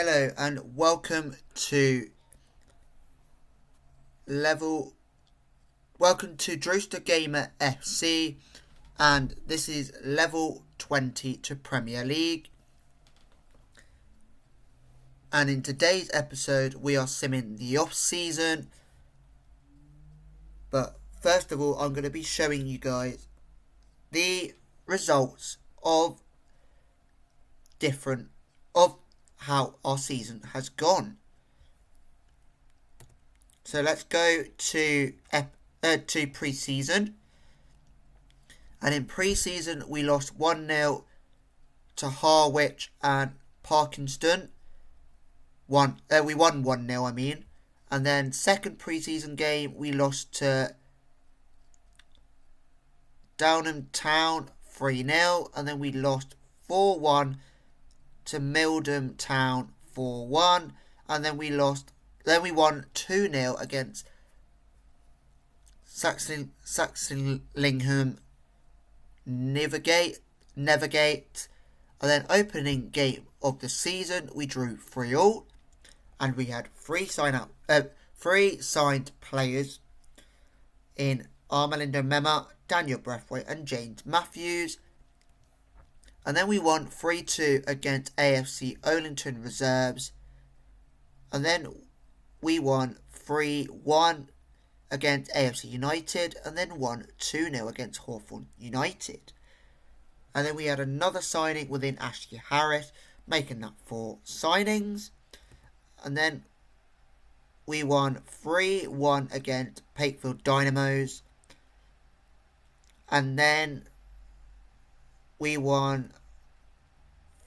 Hello and welcome to Drewster Gamer FC, and this is level 20 to Premier League. And in today's episode we are simming the off season. But first of all, I'm going to be showing you guys the results of how our season has gone. So let's go to pre-season. And in pre-season we lost 1-0 to Harwich and Parkinston. We won 1-0, I mean. And then second pre-season game we lost to Downham Town 3-0, and then we lost 4-1 to Mildham Town 4-1, and then we won 2-0 against Saxlingham Nevergate, and then opening game of the season we drew 3-3, and we had three signed players in Armelindo Mema, Daniel Braithwaite and James Matthews. And then we won 3-2 against AFC Ollington Reserves. And then we won 3-1 against AFC United. And then won 2-0 against Hawthorn United. And then we had another signing within Ashley Harris, making that 4 signings. And then we won 3-1 against Pakefield Dynamos. And then we won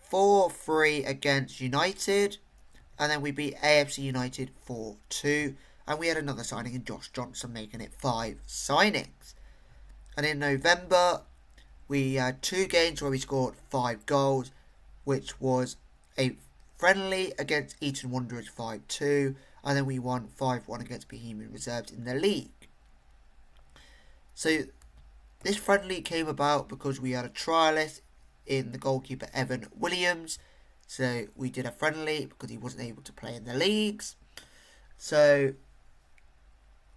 4-3 against United. And then we beat AFC United 4-2. And we had another signing in Josh Johnson, making it 5 signings. And in November, we had 2 games where we scored 5 goals, which was a friendly against Eton Wanderers 5-2. And then we won 5-1 against Bohemian Reserves in the league. So this friendly came about because we had a trialist in the goalkeeper Evan Williams. So we did a friendly because he wasn't able to play in the leagues. So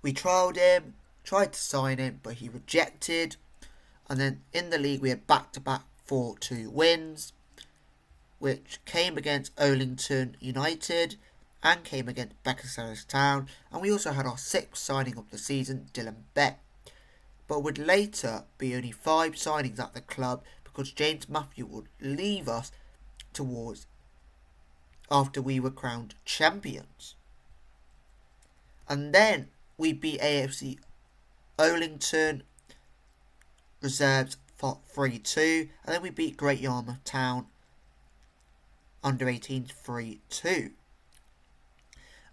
we trialled him, tried to sign him, but he rejected. And then in the league we had back-to-back 4-2 wins, which came against Ollington United and came against Beckersellis Town. And we also had our 6th signing of the season, Dylan Beck. But would later be only 5 signings at the club because James Matthew would leave us after we were crowned champions. And then we beat AFC Ollington Reserves for 3-2, and then we beat Great Yarmouth Town under 18s 3-2.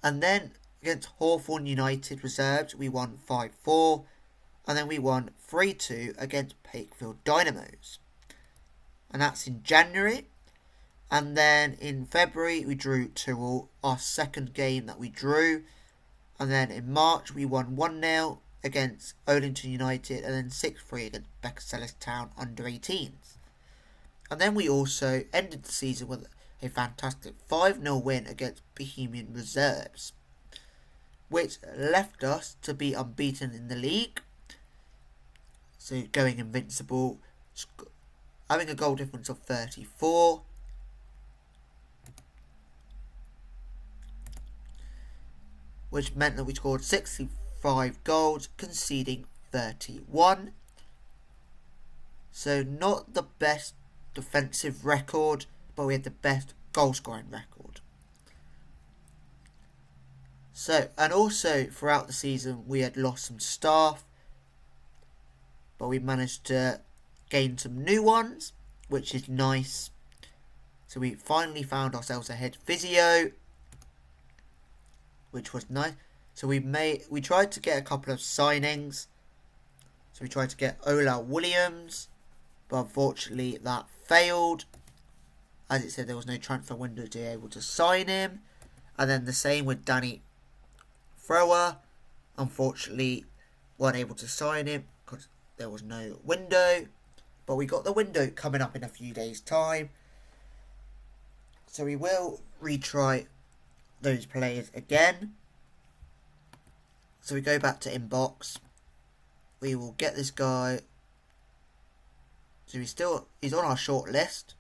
And then against Hawthorn United Reserves we won 5-4. And then we won 3-2 against Pakefield Dynamos. And that's in January. And then in February we drew 2-2, our second game that we drew. And then in March we won 1-0 against Ollington United. And then 6-3 against Beckersellis Town under 18s. And then we also ended the season with a fantastic 5-0 win against Bohemian Reserves, which left us to be unbeaten in the league. So going invincible, having a goal difference of 34. Which meant that we scored 65 goals, conceding 31. So not the best defensive record, but we had the best goal scoring record. So, and also throughout the season we had lost some staff, but we managed to gain some new ones, which is nice. So we finally found ourselves a head physio, which was nice. So we tried to get a couple of signings. So we tried to get Ola Williams, but unfortunately that failed. As it said, there was no transfer window to be able to sign him. And then the same with Danny Thrower. Unfortunately, weren't able to sign him because there was no window. But we got the window coming up in a few days' time. So we will retry those players again. So we go back to inbox. We will get this guy. So he's on our short list.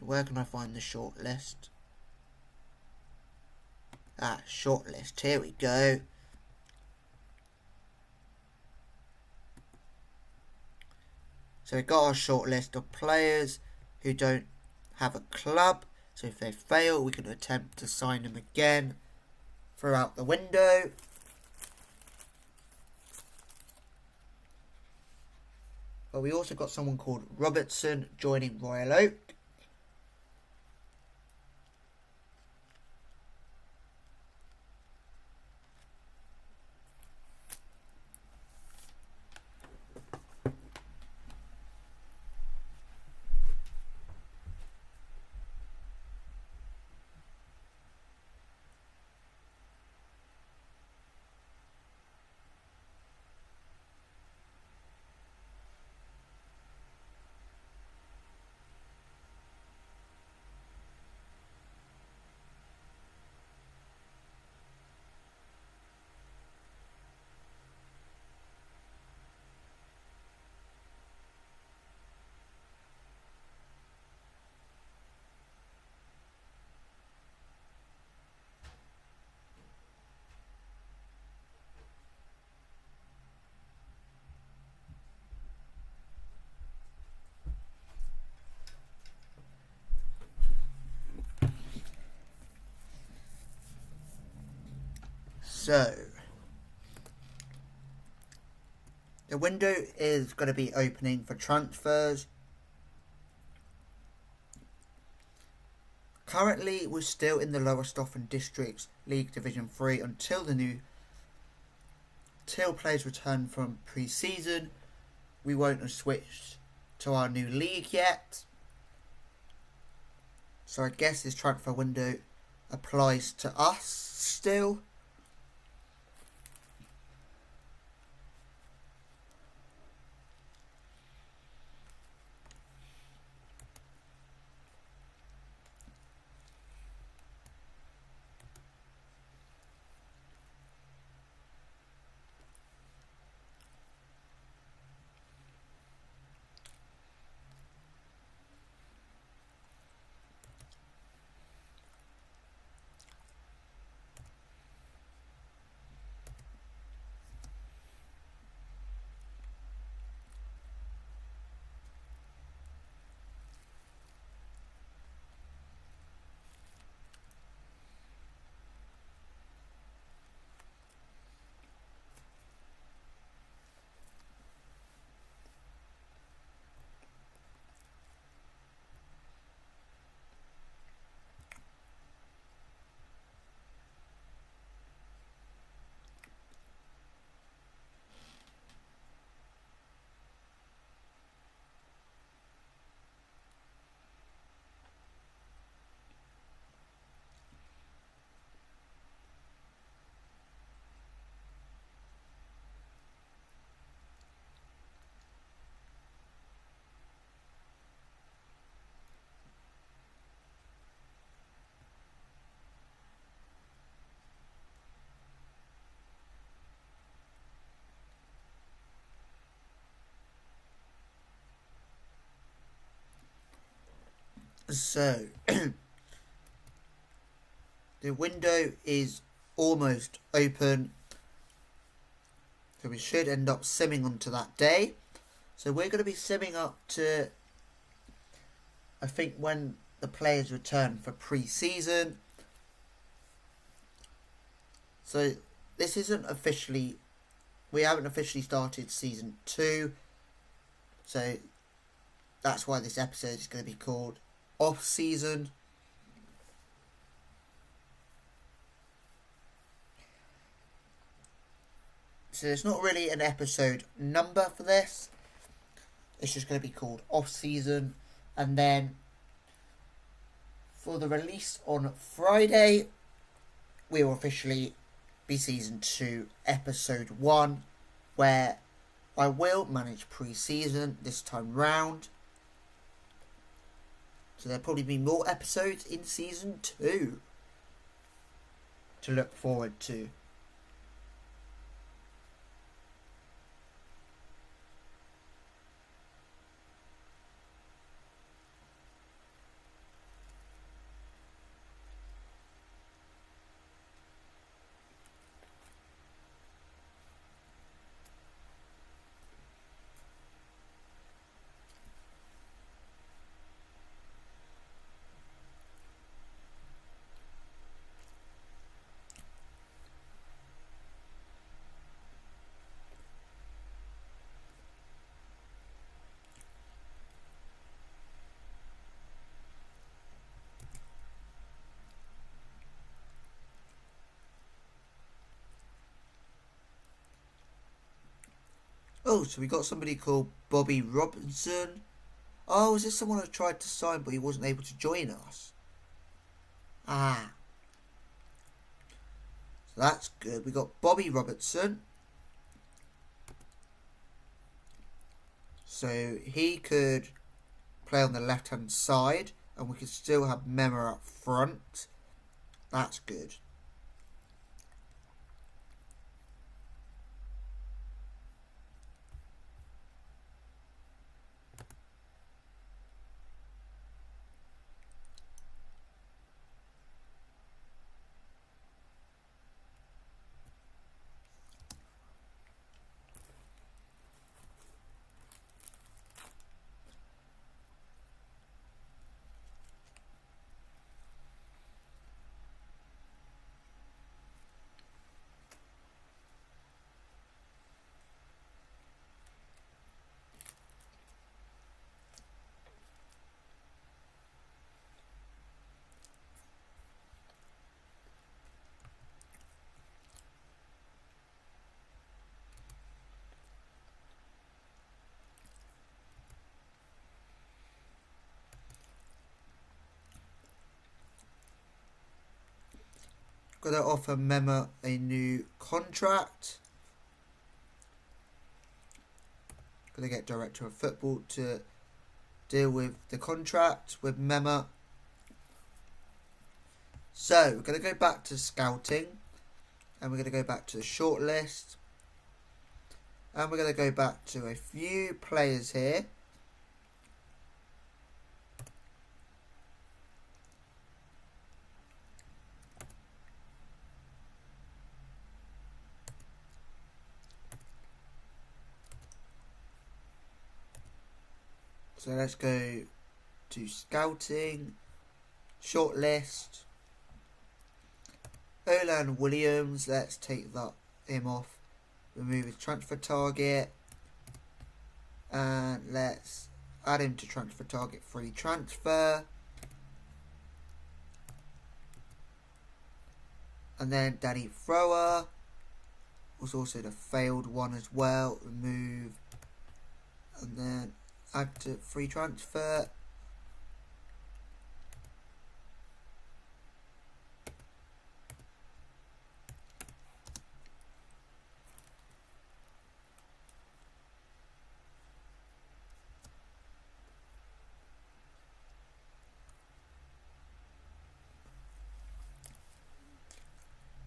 Where can I find the short list? Short list. Here we go. So we got our short list of players who don't have a club. So if they fail, we can attempt to sign them again throughout the window. But we also got someone called Robertson joining Royal Oak. So, the window is going to be opening for transfers. Currently, we're still in the Lowestoft Districts League Division 3 until players return from pre-season. We won't have switched to our new league yet. So I guess this transfer window applies to us still. So, the window is almost open. So we should end up simming onto that day. So we're going to be simming up to, I think, when the players return for pre-season. So this isn't officially, we haven't officially started season 2. So that's why this episode is going to be called Offseason. So there's not really an episode number for this. It's just going to be called Offseason. And then for the release on Friday, we will officially be season 2, episode 1, where I will manage pre-season this time round. So there'll probably be more episodes in season 2 to look forward to. Oh, so we got somebody called Bobby Robinson. Oh, is this someone who tried to sign but he wasn't able to join us? Ah. So that's good. We got Bobby Robertson. So he could play on the left hand side and we could still have Mema up front. That's good. Got to offer Mema a new contract. Got to get director of football to deal with the contract with Mema. So we're going to go back to scouting and we're going to go back to the shortlist and we're going to go back to a few players here. So let's go to scouting, shortlist. Olan Williams, let's take him off, remove his transfer target, and let's add him to transfer target, free transfer. And then Danny Thrower was also the failed one as well, remove, and then add to free transfer.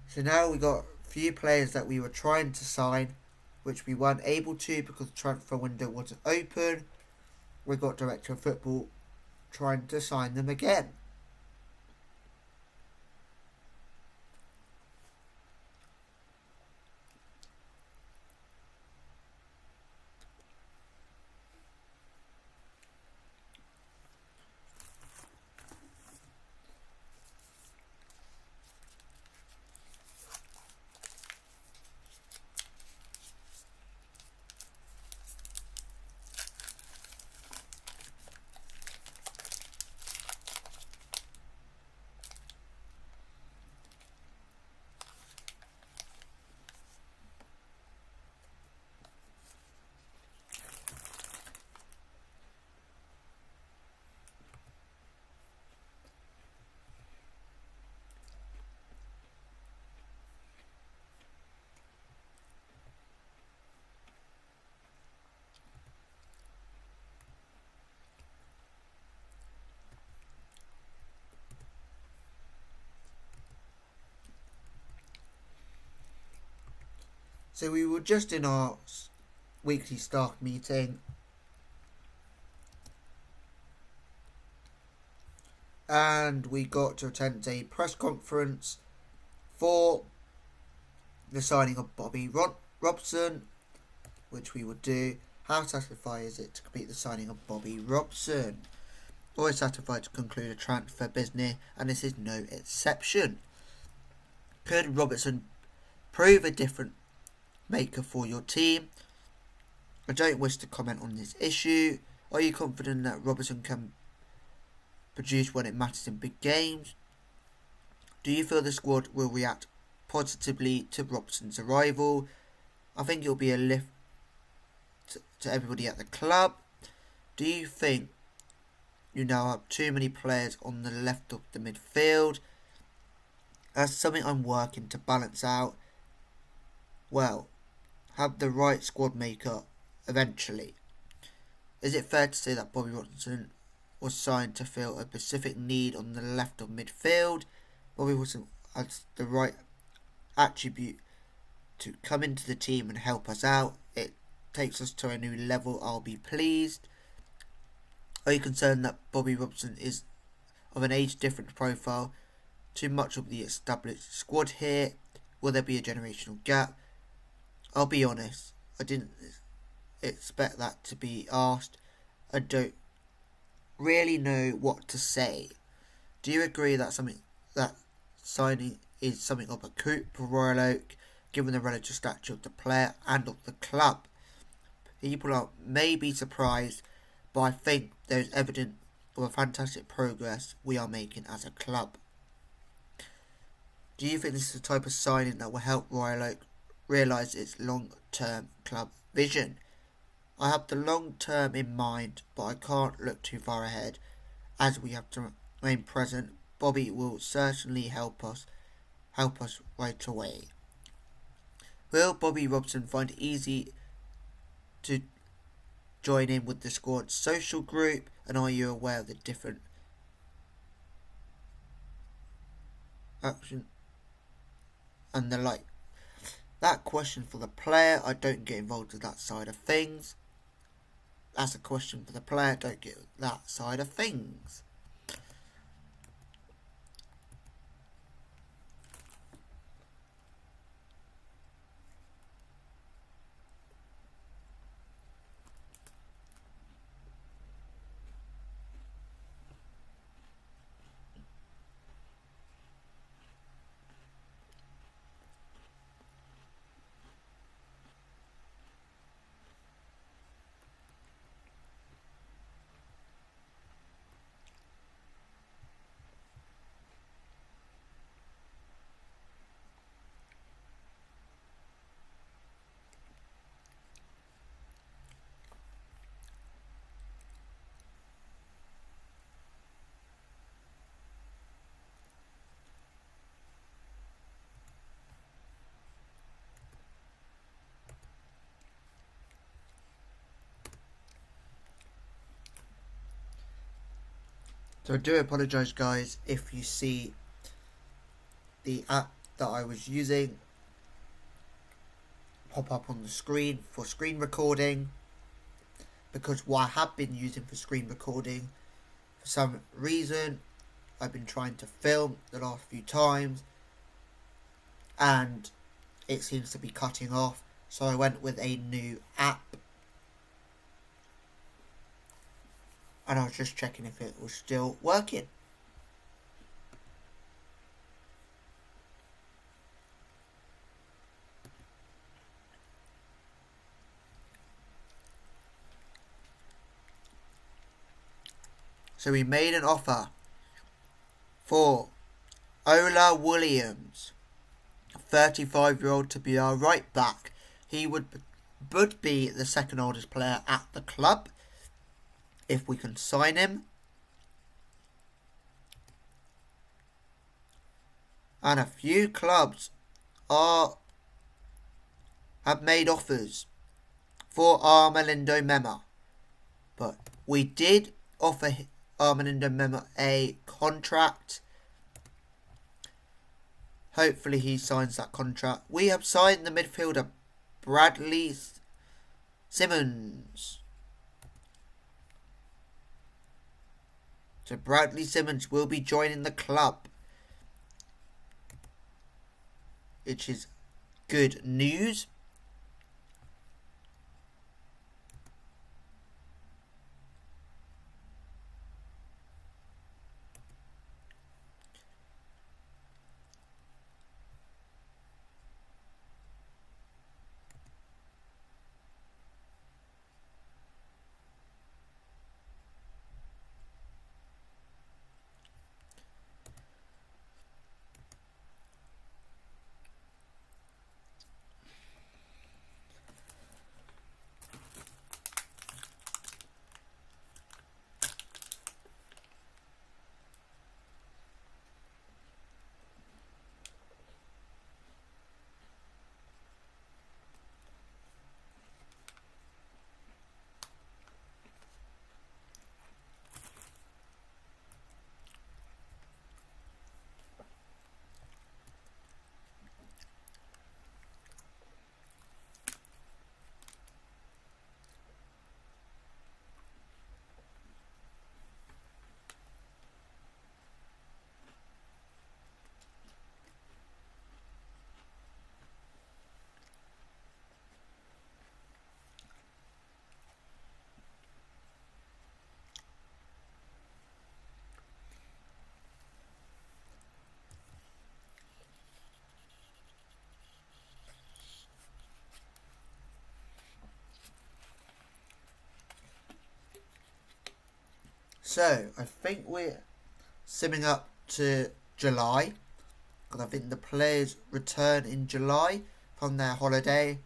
So now we got a few players that we were trying to sign, which we weren't able to because the transfer window wasn't open. We got director of football trying to sign them again. So we were just in our weekly staff meeting, and we got to attend a press conference for the signing of Bobby Robson, which we would do. How satisfying is it to complete the signing of Bobby Robson? Always satisfied to conclude a transfer business, and this is no exception. Could Robertson prove a different maker for your team? I don't wish to comment on this issue. Are you confident that Robertson can produce when it matters in big games? Do you feel the squad will react positively to Robertson's arrival? I think it will be a lift to everybody at the club. Do you think you now have too many players on the left of the midfield? That's something I'm working to balance out. Well, have the right squad maker eventually. Is it fair to say that Bobby Robson was signed to fill a specific need on the left of midfield? Bobby Robson has the right attribute to come into the team and help us out. It takes us to a new level. I'll be pleased. Are you concerned that Bobby Robson is of an age different profile to much of the established squad here? Will there be a generational gap? I'll be honest, I didn't expect that to be asked. I don't really know what to say. Do you agree that signing is something of a coup for Royal Oak, given the relative stature of the player and of the club? People may be surprised, but I think there is evidence of a fantastic progress we are making as a club. Do you think this is the type of signing that will help Royal Oak realise its long-term club vision? I have the long term in mind, but I can't look too far ahead, as we have to remain present. Bobby will certainly help us right away. Will Bobby Robson find it easy to join in with the squad's social group, and are you aware of the different action and the like? That question for the player. I don't get involved with that side of things. That's a question for the player. Don't get that side of things. So I do apologise, guys, if you see the app that I was using pop up on the screen for screen recording, because what I have been using for screen recording, for some reason I've been trying to film the last few times and it seems to be cutting off, so I went with a new app. And I was just checking if it was still working. So we made an offer for Ola Williams, a 35-year-old, to be our right back. He would be the second oldest player at the club if we can sign him. And a few clubs have made offers for Armelindo Mema. But we did offer Armelindo Mema a contract. Hopefully he signs that contract. We have signed the midfielder Bradley Simmons. So Bradley Simmons will be joining the club, which is good news. So, I think we're simming up to July, because I think the players return in July from their holiday.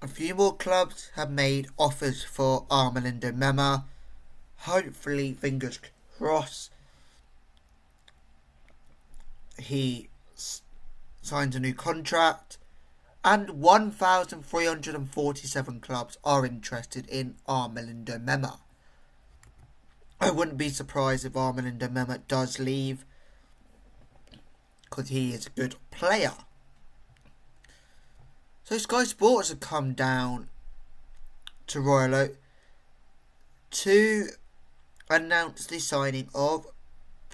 A few more clubs have made offers for Armando Mema. Hopefully, fingers crossed, he signs a new contract. And 1,347 clubs are interested in Armando Mema. I wouldn't be surprised if Armando Mema does leave, because he is a good player. So Sky Sports have come down to Royal Oak to announce the signing of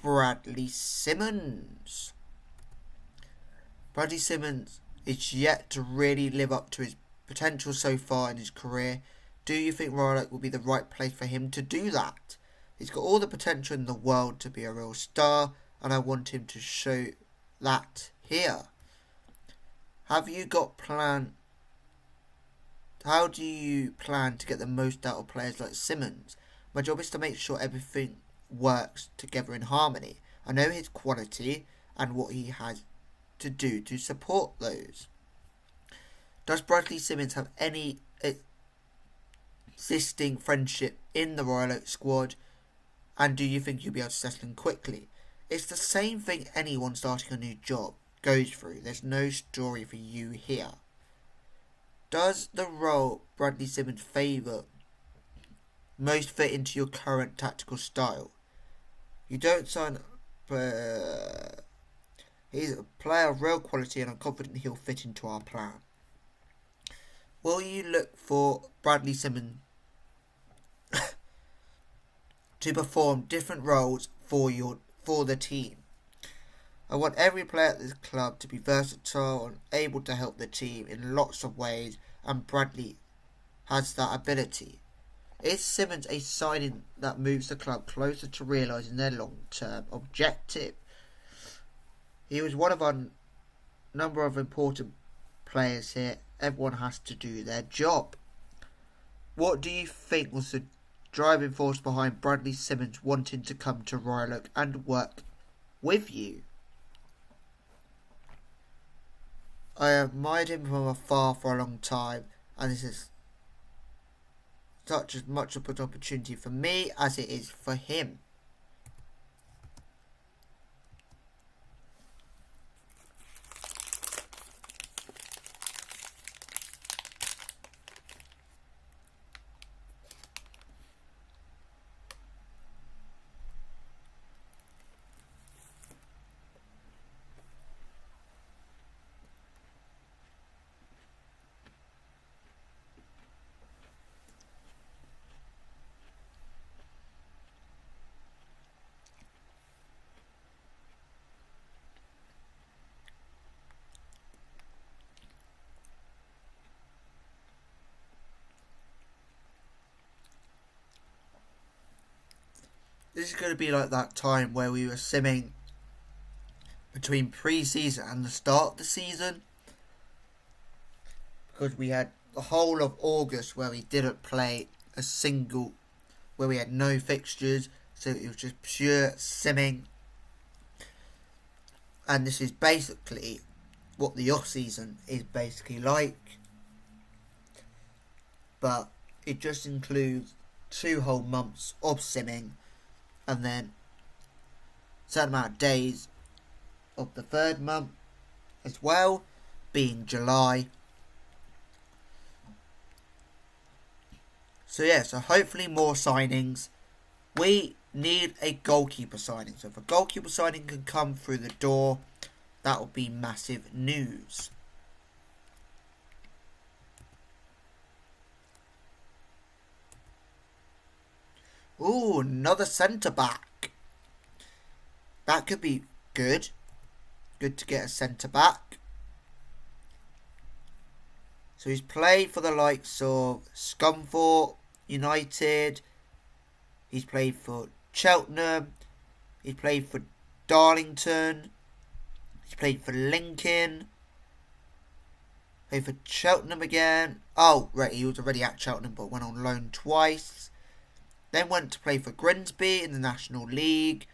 Bradley Simmons. Bradley Simmons is yet to really live up to his potential so far in his career. Do you think Royal Oak will be the right place for him to do that? He's got all the potential in the world to be a real star, and I want him to show that here. Have you got plan? How do you plan to get the most out of players like Simmons? My job is to make sure everything works together in harmony. I know his quality and what he has to do to support those. Does Bradley Simmons have any existing friendship in the Royal Oak squad? And do you think you'll be able to settle in quickly? It's the same thing anyone starting a new job goes through. There's no story for you here. Does the role Bradley Simmons favour most fit into your current tactical style? You don't sign he's a player of real quality, and I'm confident he'll fit into our plan. Will you look for Bradley Simmons to perform different roles for the team? I want every player at this club to be versatile and able to help the team in lots of ways, and Bradley has that ability. Is Simmons a signing that moves the club closer to realising their long-term objective? He was one of our number of important players here. Everyone has to do their job. What do you think was the driving force behind Bradley Simmons wanting to come to Royal Oak and work with you? I admired him from afar for a long time, and this is such as much of an opportunity for me as it is for him. this is going to be like that time where we were simming between pre-season and the start of the season, because we had the whole of August where we didn't play a single, where we had no fixtures, so it was just pure simming. And this is basically what the off-season is basically like, but it just includes 2 whole months of simming, and then a certain amount of days of the 3rd month as well, being July. So yeah, so hopefully more signings. We need a goalkeeper signing. So if a goalkeeper signing can come through the door, that will be massive news. Ooh, another centre-back. That could be good. Good to get a centre-back. So he's played for the likes of Scunthorpe United. He's played for Cheltenham. He's played for Darlington. He's played for Lincoln. Played for Cheltenham again. Oh, right, he was already at Cheltenham but went on loan twice. Then went to play for Grimsby in the National League.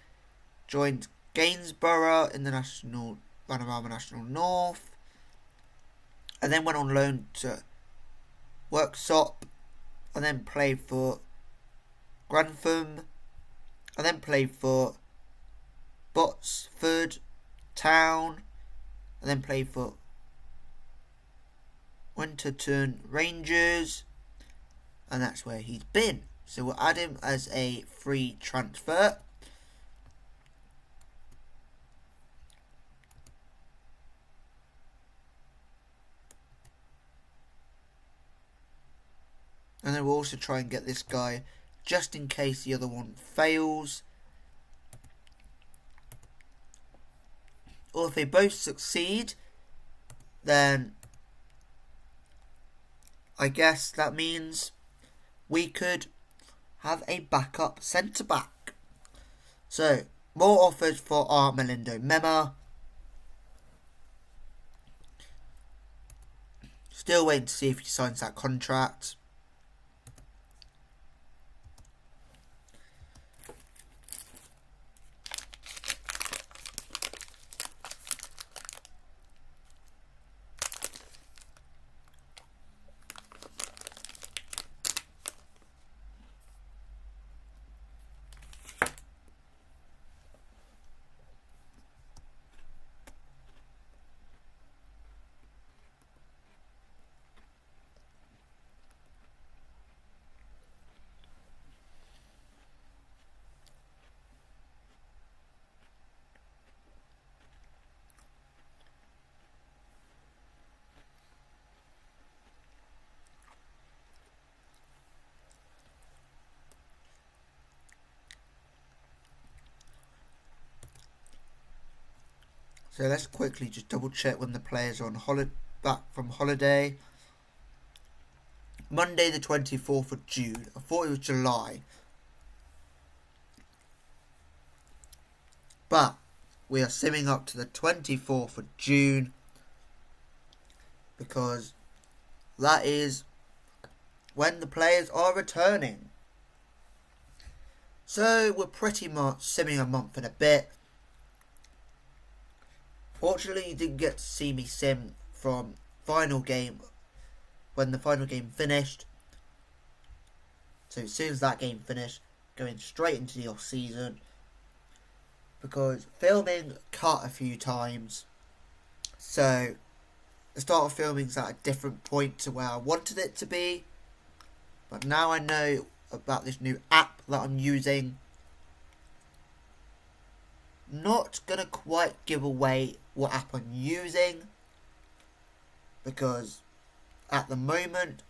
Joined Gainsborough in the Panorama National North. And then went on loan to Worksop. And then played for Grantham. And then played for Botsford Town. And then played for Winterton Rangers. And that's where he's been. So we'll add him as a free transfer. And then we'll also try and get this guy just in case the other one fails. Or if they both succeed, then I guess that means we could have a backup centre-back. So, more offers for our Melindo Mema. Still waiting to see if he signs that contract. So let's quickly just double check when the players are on back from holiday. Monday the 24th of June. I thought it was July. But we are simming up to the 24th of June. Because that is when the players are returning. So we're pretty much simming a month and a bit. Fortunately, you didn't get to see me sim from final game when the final game finished. So as soon as that game finished, going straight into the off-season. Because filming cut a few times. So the start of filming is at a different point to where I wanted it to be. But now I know about this new app that I'm using. Not going to quite give away what app I'm using, because at the moment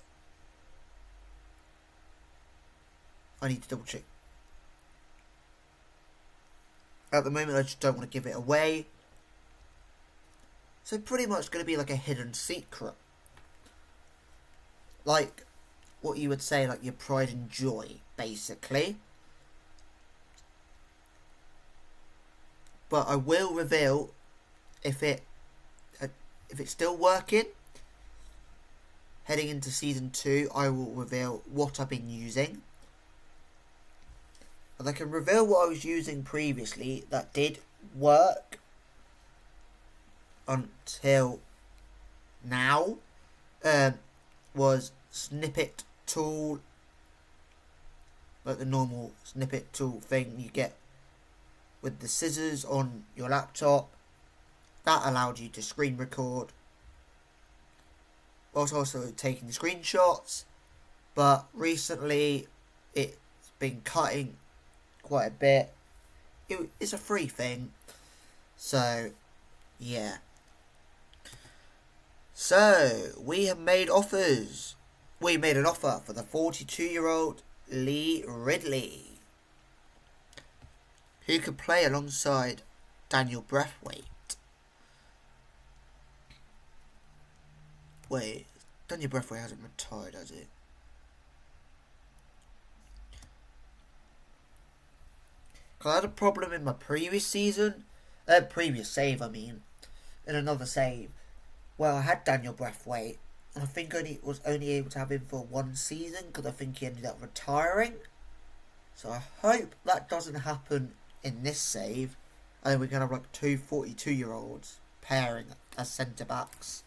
I need to double check. At the moment I just don't want to give it away. So pretty much going to be like a hidden secret. Like what you would say, like your pride and joy, basically. but I will reveal if it's still working. Heading into season 2, I will reveal what I've been using. And I can reveal what I was using previously that did work until now. Was snippet tool, like the normal snippet tool thing you get with the scissors on your laptop. That allowed you to screen record whilst also taking screenshots, but recently it's been cutting quite a bit. It's a free thing, so yeah. So we have made offers. We made an offer for the 42-year-old Lee Ridley, who could play alongside Daniel Braithwaite. Wait, Daniel Braithwaite hasn't retired, has he? Because I had a problem in my previous season, previous save, I mean, in another save. Well, I had Daniel Braithwaite, and I think was only able to have him for one season because I think he ended up retiring. So I hope that doesn't happen in this save, and then we're going to have like two 42-year-olds pairing as centre-backs.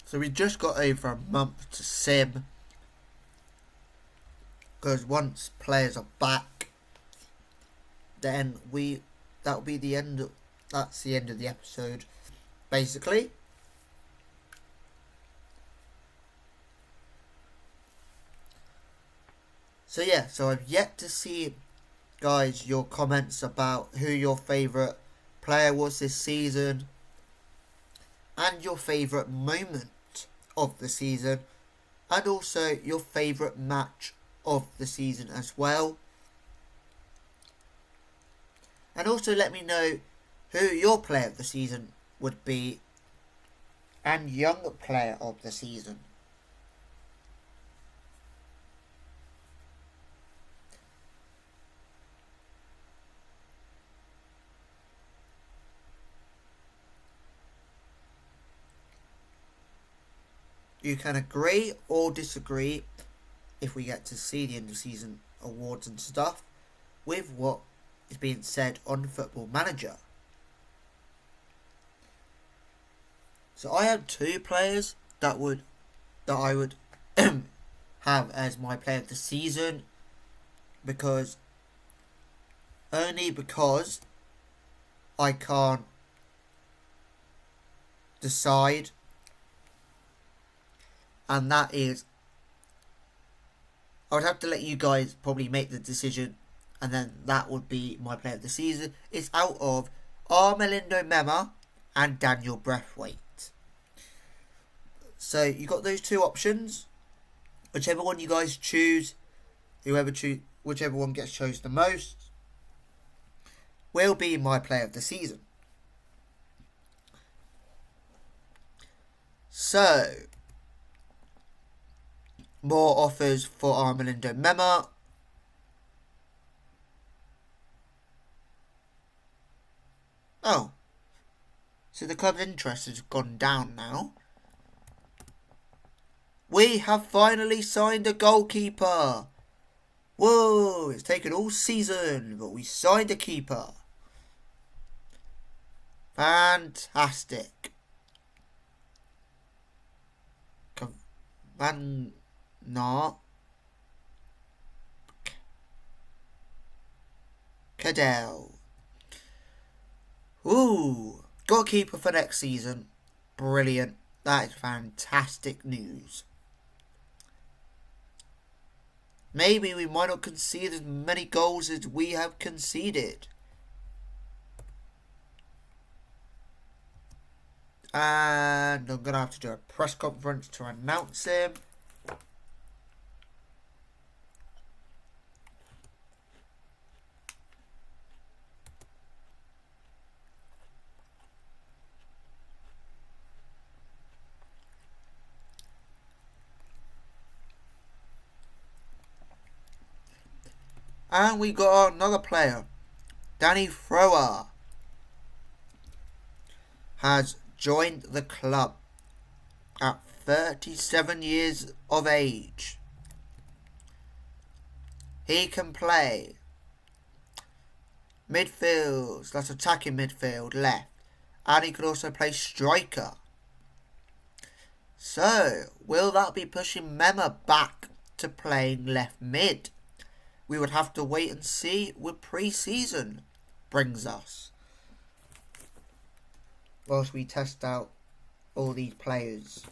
So we just got over a month to sim, because once players are back, then that'll be the end. That's the end of the episode, basically. So yeah, so I've yet to see, guys, your comments about who your favourite player was this season, and your favourite moment of the season, and also your favourite match of the season as well. And also let me know who your player of the season would be and young player of the season. You can agree or disagree, if we get to see the end of season awards and stuff, with what is being said on Football Manager. So I have two players that I would have as my player of the season, only because I can't decide. And that is, I would have to let you guys probably make the decision, and then that would be my player of the season. It's out of Armelindo Mema and Daniel Braithwaite. So you got those two options. Whichever one you guys choose, whichever one gets chosen the most, will be my player of the season. So, more offers for Armelindo Mema. Oh. So the club's interest has gone down now. We have finally signed a goalkeeper. Whoa, it's taken all season, but we signed a keeper. Fantastic. Van Cadell. Ooh, got a keeper for next season. Brilliant. That is fantastic news. Maybe we might not concede as many goals as we have conceded. And I'm going to have to do a press conference to announce him. And we got another player. Danny Thrower has joined the club at 37 years of age. He can play midfield, that's attacking midfield, left. And he can also play striker. So, will that be pushing Mema back to playing left mid? We would have to wait and see what pre-season brings us, whilst we test out all these players.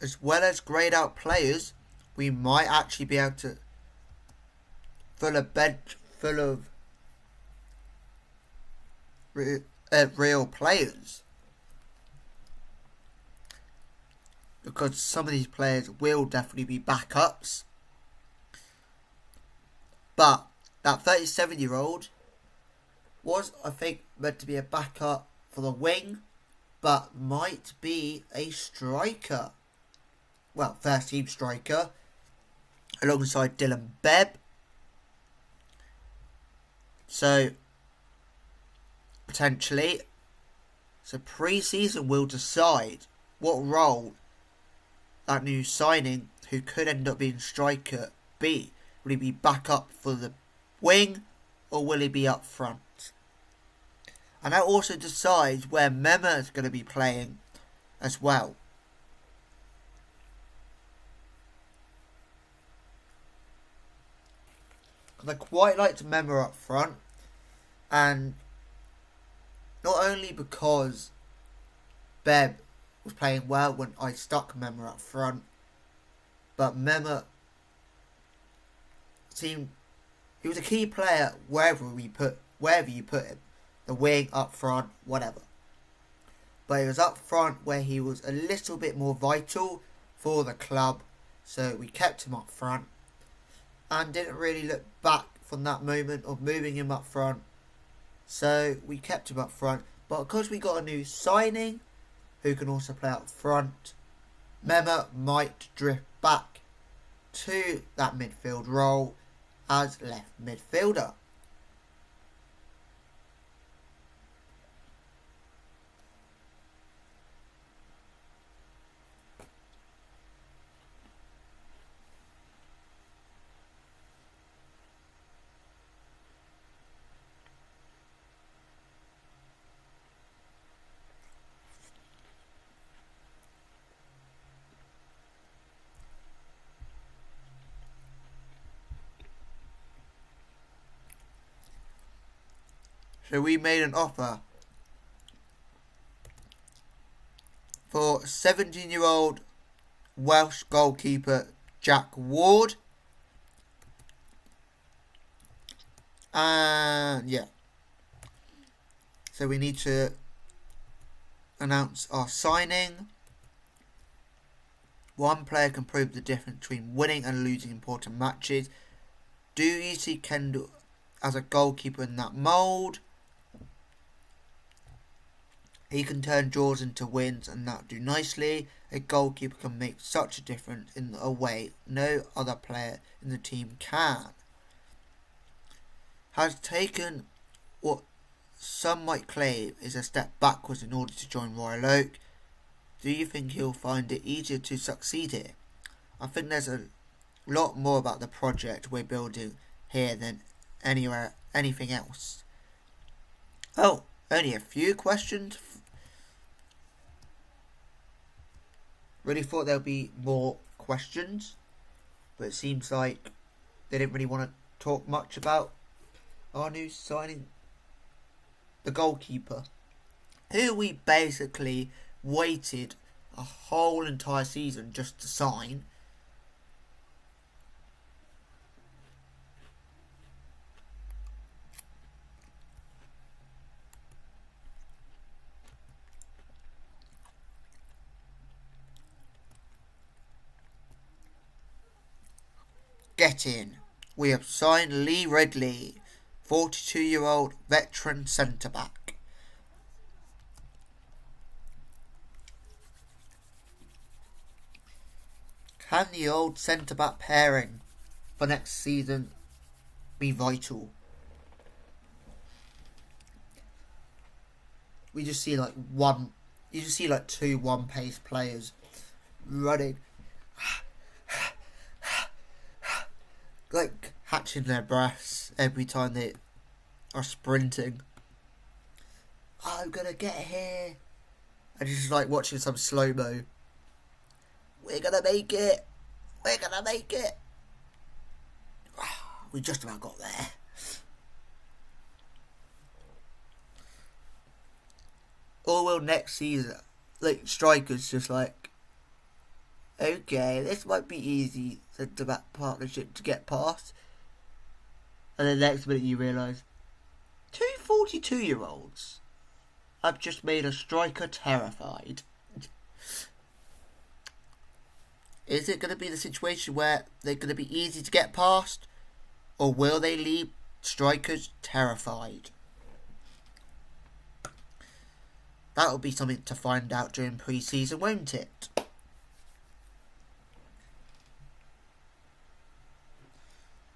As well as grade out players, we might actually be able to fill a bench full of real players. Because some of these players will definitely be backups. But that 37-year-old was, I think, meant to be a backup for the wing, but might be a striker. Well, first team striker, alongside Dylan Bebb. So, potentially, pre-season will decide what role that new signing, who could end up being striker, be. Will he be back up for the wing, or will he be up front? And that also decides where Mema is going to be playing as well. I quite liked Mema up front, and not only because Bebb was playing well when I stuck Mema up front, but Mema seemed, he was a key player wherever you put him, the wing, up front, whatever. But he was up front where he was a little bit more vital for the club, so we kept him up front. And didn't really look back from that moment of moving him up front. So we kept him up front. But because we got a new signing who can also play up front, Mema might drift back to that midfield role as left midfielder. So we made an offer for 17-year-old Welsh goalkeeper Jack Ward. And yeah. So we need to announce our signing. One player can prove the difference between winning and losing important matches. Do you see Kendall as a goalkeeper in that mould? He can turn draws into wins and that do nicely. A goalkeeper can make such a difference in a way no other player in the team can. Has taken what some might claim is a step backwards in order to join Royal Oak. Do you think he'll find it easier to succeed here? I think there's a lot more about the project we're building here than anything else. Oh, only a few questions? Really thought there'll be more questions, but it seems like they didn't really want to talk much about our new signing, the goalkeeper, who we basically waited a whole entire season just to sign. Get in. We have signed Lee Ridley, 42-year-old veteran centre-back. Can the old centre-back pairing for next season be vital? You just see like two one-pace players running, like catching their breaths every time they are sprinting. I'm gonna get here. And just like watching some slow-mo. We're gonna make it. We're gonna make it. We just about got there. Or will next season, like, strikers just like, okay, this might be easy centre-back partnership to get past. And then next minute you realise, two 42-year-olds have just made a striker terrified. Is it going to be the situation where they're going to be easy to get past? Or will they leave strikers terrified? That'll be something to find out during pre-season, won't it?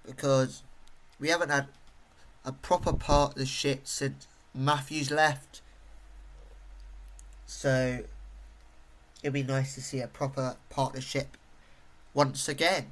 Because we haven't had a proper partnership since Matthews left. So it'd be nice to see a proper partnership once again.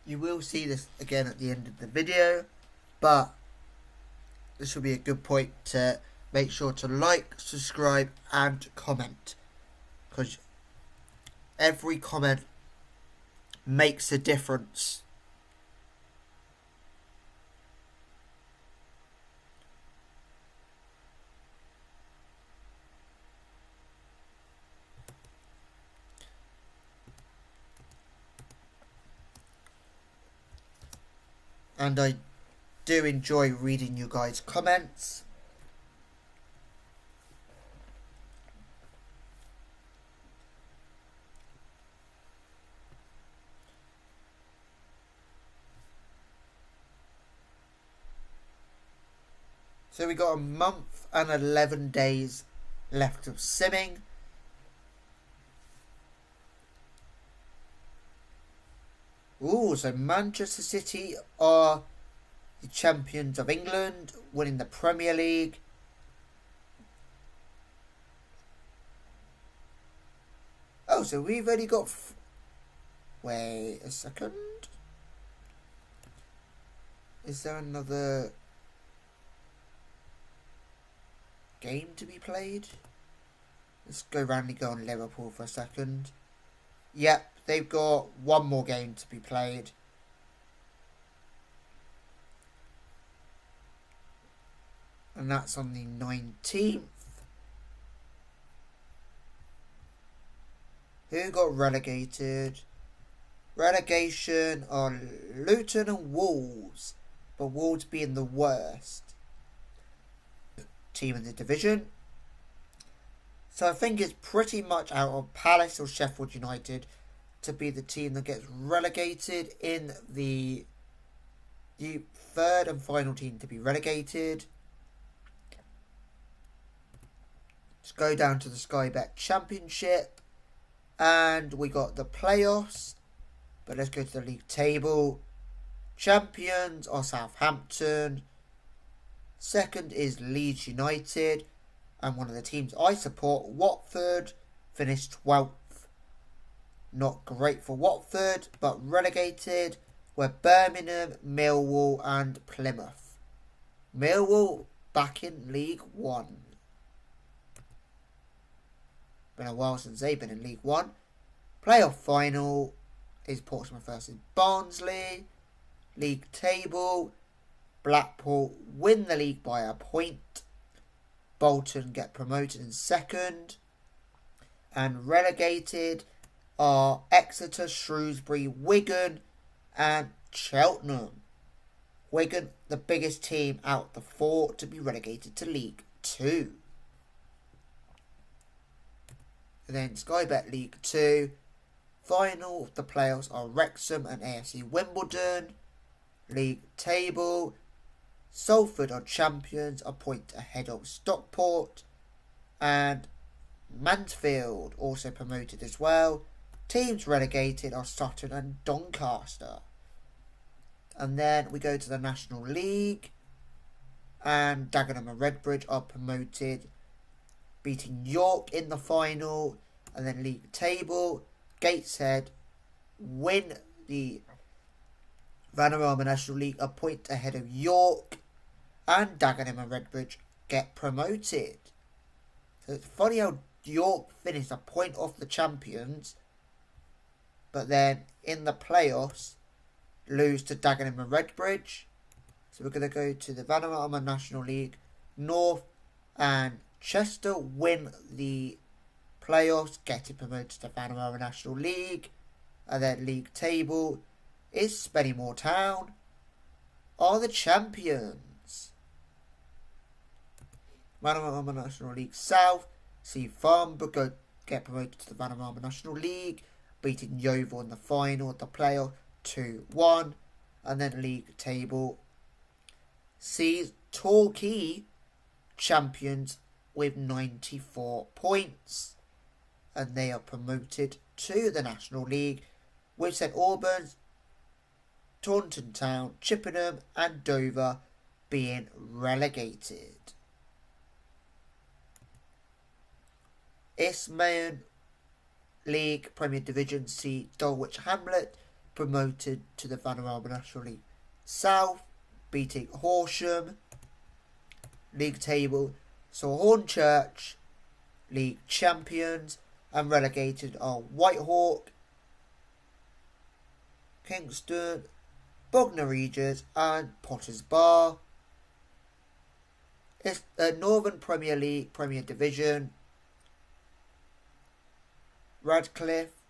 You will see this again at the end of the video, but this will be a good point to make sure to like, subscribe and comment, because every comment makes a difference. And I do enjoy reading you guys' comments. So we got a month and 11 days left of simming. Ooh, so Manchester City are the champions of England, winning the Premier League. Oh, so we've only got... Wait a second. Is there another game to be played? Let's randomly go on Liverpool for a second. Yep, they've got one more game to be played. And that's on the 19th. Who got relegated? Relegation on Luton and Wolves. But Wolves being the worst team in the division. So I think it's pretty much out of Palace or Sheffield United to be the team that gets relegated in the third and final team to be relegated. Let's go down to the Sky Bet Championship. And we got the playoffs. But let's go to the league table. Champions are Southampton. Second is Leeds United. And one of the teams I support, Watford, finished 12th. Not great for Watford, but relegated were Birmingham, Millwall and Plymouth. Millwall back in League One. Been a while since they've been in League One. Playoff final is Portsmouth versus Barnsley. League table, Blackpool win the league by a point. Bolton get promoted in second. And relegated are Exeter, Shrewsbury, Wigan and Cheltenham. Wigan, the biggest team out of the four to be relegated to League 2. And then Sky Bet League 2. Final of the playoffs are Wrexham and AFC Wimbledon. League table, Salford are champions, a point ahead of Stockport. And Mansfield also promoted as well. Teams relegated are Sutton and Doncaster. And then we go to the National League. And Dagenham and Redbridge are promoted, beating York in the final. And then league table, Gateshead win the Vanarama National League, a point ahead of York. And Dagenham and Redbridge get promoted. So it's funny how York finished a point off the champions, but then in the playoffs lose to Dagenham and Redbridge. So we're going to go to the Vanarama National League North, and Chester win the playoffs, getting promoted to the Vanarama National League. And then league table is Spennymoor Town are the champions. Vanarama National League South see Farnborough get promoted to the Vanarama National League, beating Yeovil in the final of the playoff 2-1. And then league table sees Torquay champions with 94 points. And they are promoted to the National League, with St Albans, Taunton Town, Chippenham and Dover being relegated. Isthmian League Premier Division see Dulwich Hamlet promoted to the Vanarama National League South, beating Horsham. League table saw Hornchurch League champions, and relegated are Whitehawk, Kingston, Bognor Regis and Potters Bar. It's the Northern Premier League Premier Division. Radcliffe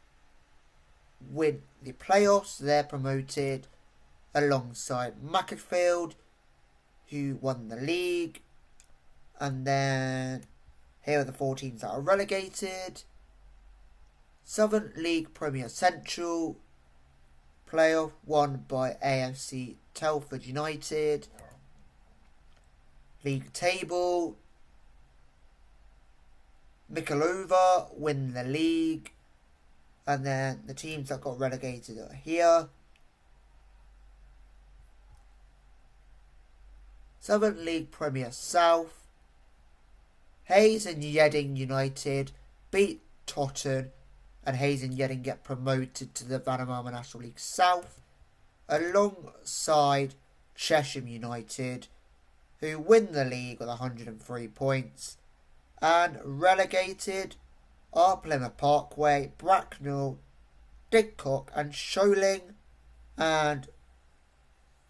win the playoffs. They're promoted alongside Macclesfield, who won the league. And then here are the 4 teams that are relegated. Southern League Premier Central playoff won by AFC Telford United. League table, Mikalova win the league. And then the teams that got relegated are here. Southern League Premier South, Hayes and Yeading United beat Totton, and Hayes and Yeading get promoted to the Vanarama National League South, alongside Chesham United, who win the league with 103 points. And relegated are Plymouth Parkway, Bracknell, Didcot and Sholing. And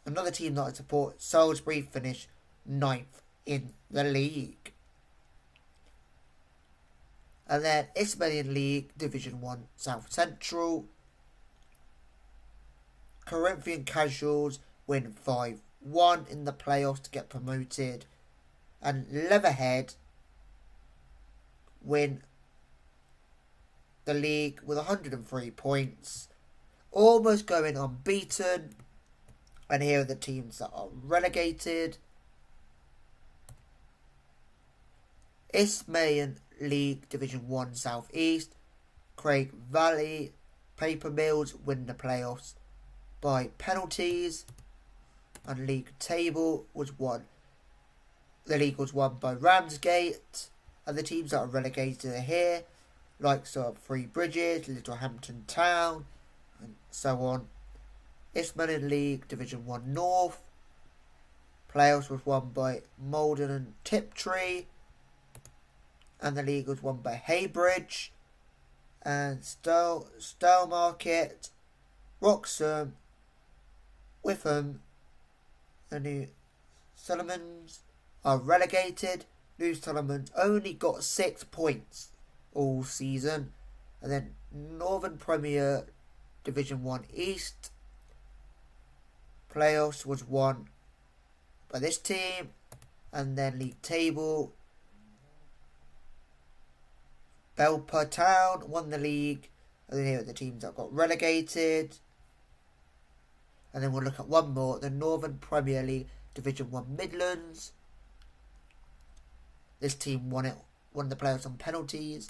another team that I support, Salisbury, finished 9th in the league. And then Isthmian League, Division 1 South Central. Corinthian Casuals win 5-1 in the playoffs to get promoted. And Leatherhead win the league with 103 points. Almost going unbeaten. And here are the teams that are relegated. Isthmian League Division 1 South East. Craig Valley Paper Mills win the playoffs by penalties. And league table was won. The league was won by Ramsgate. And the teams that are relegated are here. Likes of Three Bridges, Littlehampton Town, and so on. Isthmian League Division 1 North. Playoffs was won by Malden and Tiptree. And the league was won by Haybridge. And Stowmarket, Wroxham, Witham, and New Solomons are relegated. New Solomons only got 6 points all season. And then Northern Premier Division 1 East. Playoffs was won by this team. And then league table, Belper Town won the league. And then here are the teams that got relegated. And then we'll look at one more. The Northern Premier League Division 1 Midlands. This team won the playoffs on penalties.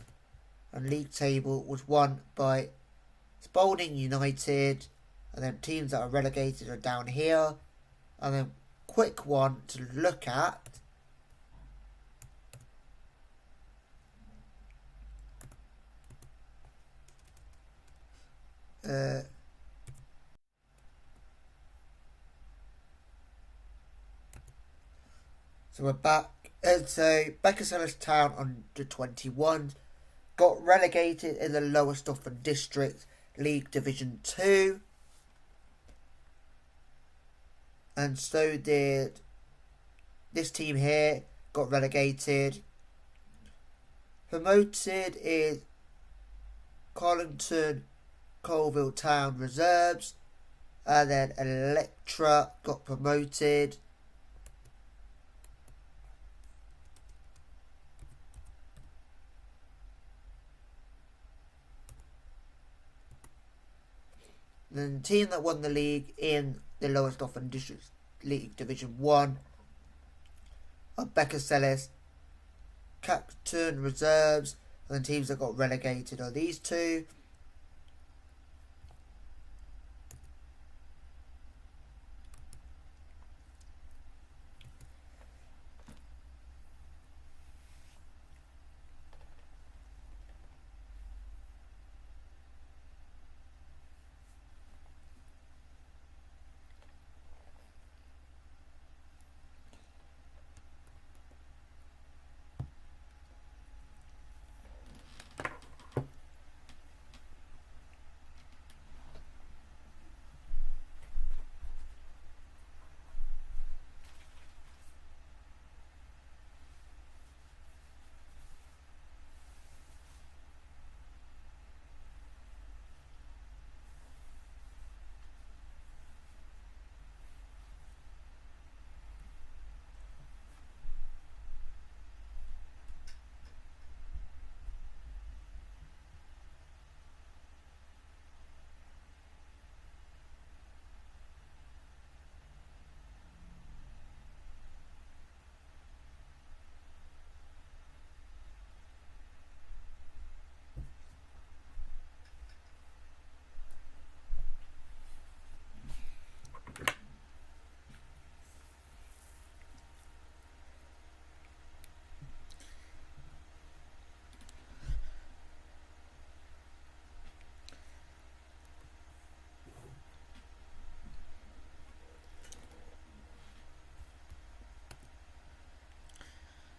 And league table was won by Spalding United. And then teams that are relegated are down here. And then quick one to look at. So we're back. So Beckersellis Town under 21 got relegated in the Lower Stofford District League Division 2. And so did this team here, got relegated. Promoted is Carlington Colville Town Reserves. And then Electra got promoted. The team that won the league in the Lower Stofford District League Division 1 are Beckersellis, Cacturn Reserves, and the teams that got relegated are these two.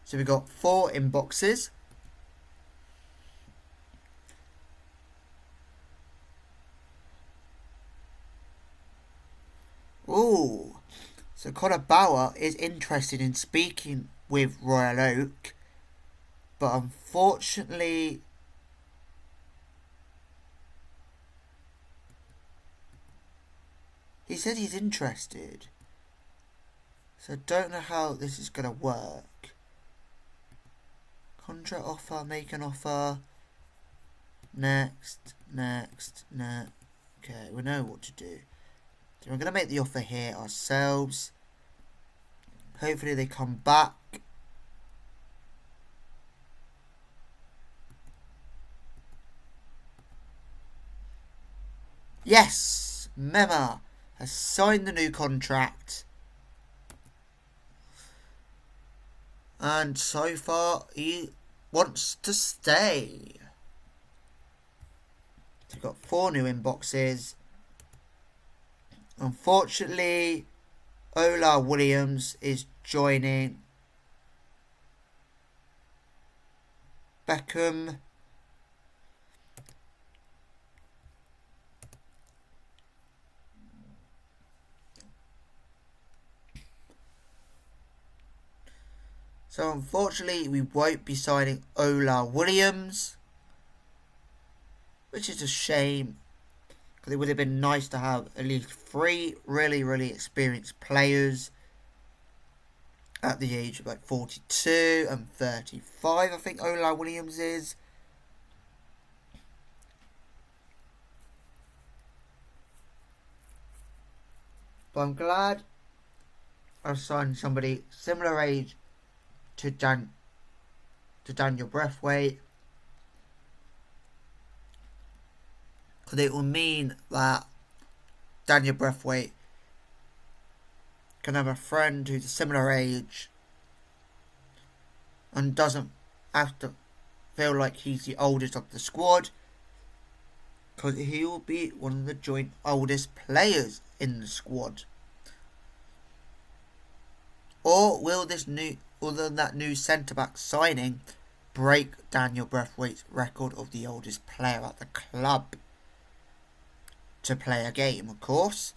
So we've got 4 inboxes. So Connor Bauer is interested in speaking with Royal Oak, but unfortunately he said he's interested. So I don't know how this is going to work. Contract offer, make an offer. Next. Okay, we know what to do. So we're going to make the offer here ourselves. Hopefully they come back. Yes! Mema has signed the new contract. And so far, he wants to stay. So we've got 4 new inboxes. Unfortunately, Ola Williams is joining Beckham. So unfortunately, we won't be signing Ola Williams, which is a shame, because it would have been nice to have at least 3 really experienced players at the age of like 42 and 35, I think Ola Williams is. But I'm glad I've signed somebody similar age to Daniel Braithwaite, because it will mean that Daniel Braithwaite can have a friend who's a similar age and doesn't have to feel like he's the oldest of the squad, because he will be one of the joint oldest players in the squad. Or will that new centre-back signing break Daniel Braithwaite's record of the oldest player at the club to play a game, of course?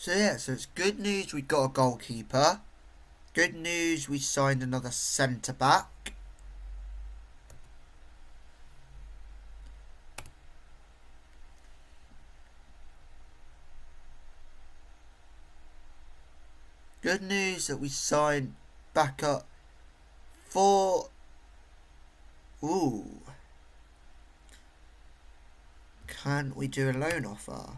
So it's good news we got a goalkeeper. Good news we signed another centre-back. Good news that we signed back up for... Ooh. Can we do a loan offer?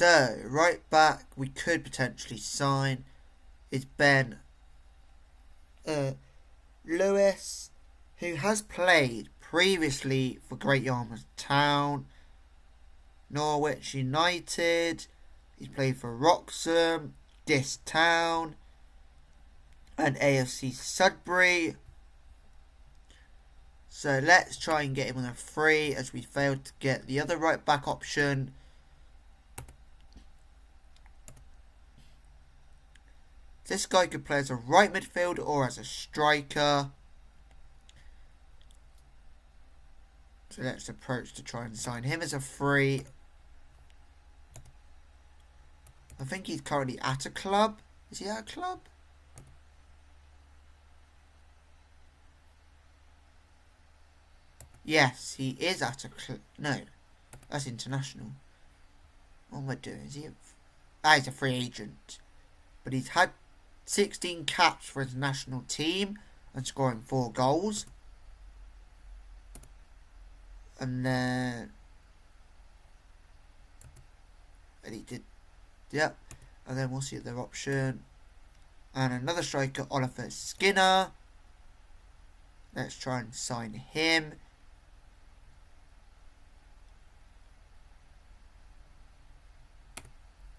So, right back we could potentially sign is Ben Lewis, who has played previously for Great Yarmouth Town, Norwich United. He's played for Wroxham, Diss Town, and AFC Sudbury. So let's try and get him on a free, as we failed to get the other right back option. This guy could play as a right midfielder or as a striker. So let's approach to try and sign him as a free. I think he's currently at a club. Is he at a club? Yes, he is at a club. No, that's international. What am I doing? Is he he's a free agent. But he's had 16 caps for his national team and scoring 4 goals. And then he did, yep. And then we'll see their option. And another striker, Oliver Skinner. Let's try and sign him.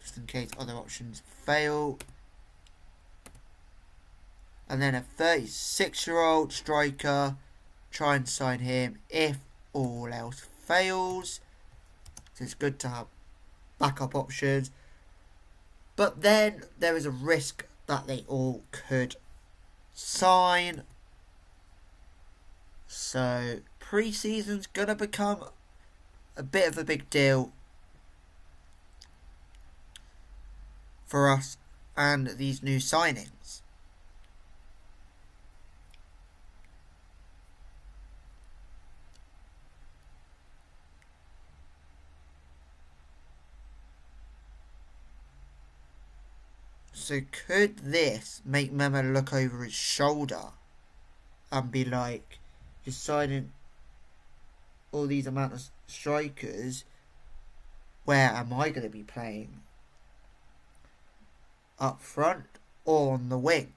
Just in case other options fail. And then a 36-year-old striker. Try and sign him if all else fails. So it's good to have backup options. But then there is a risk that they all could sign. So pre-season's going to become a bit of a big deal for us and these new signings. So could this make Memo look over his shoulder and be like, you're signing all these amount of strikers, where am I going to be playing? Up front or on the wing?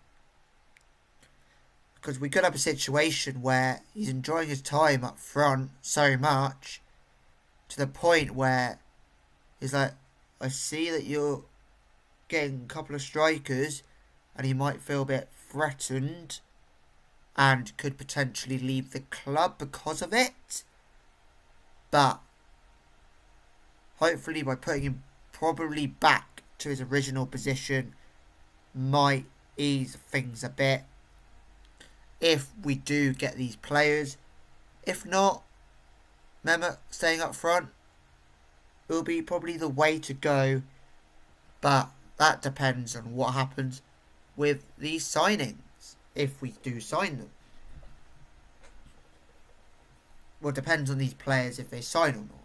Because we could have a situation where he's enjoying his time up front so much to the point where he's like, I see that you're getting a couple of strikers, and he might feel a bit threatened and could potentially leave the club because of it. But hopefully by putting him probably back to his original position might ease things a bit if we do get these players. If not, Mehmet staying up front will be probably the way to go, but that depends on what happens with these signings, if we do sign them. Well, it depends on these players if they sign or not.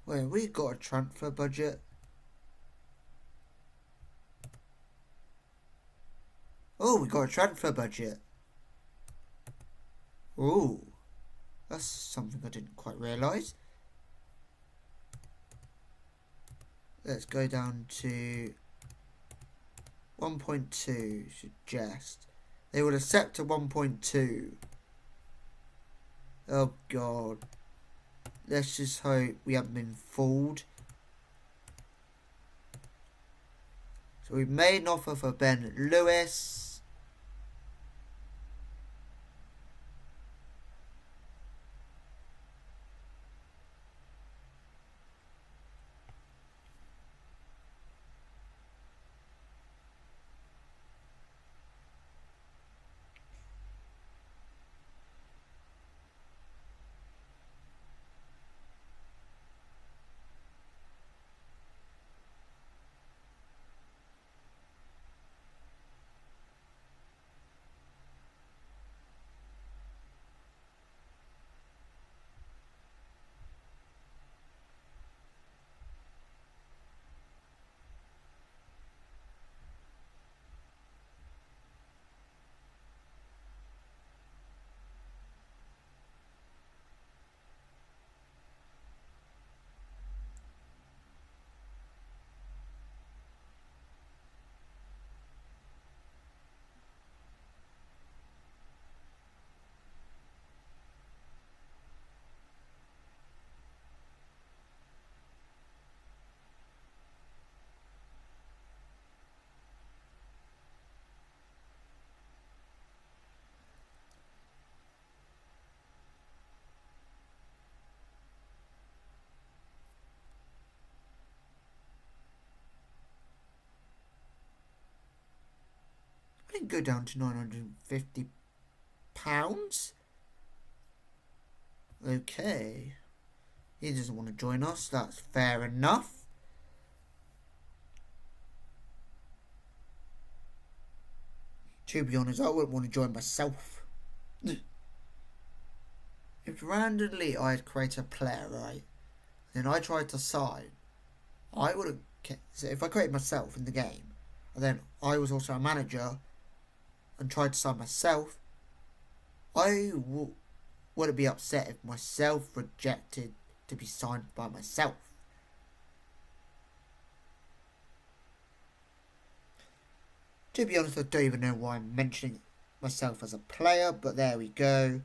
Well, we've got a transfer budget. Oh, we got a transfer budget. Ooh, that's something I didn't quite realise. Let's go down to 1.2. Suggest. They would accept a 1.2. Oh god. Let's just hope we haven't been fooled. So we've made an offer for Ben Lewis. I can go down to £950. Okay. He doesn't want to join us. That's fair enough. To be honest, I wouldn't want to join myself. If randomly I had created a player, right, then I tried to sign, I would have. So if I created myself in the game, and then I was also a manager and tried to sign myself, I wouldn't be upset if myself rejected to be signed by myself. To be honest, I don't even know why I'm mentioning myself as a player, but there we go.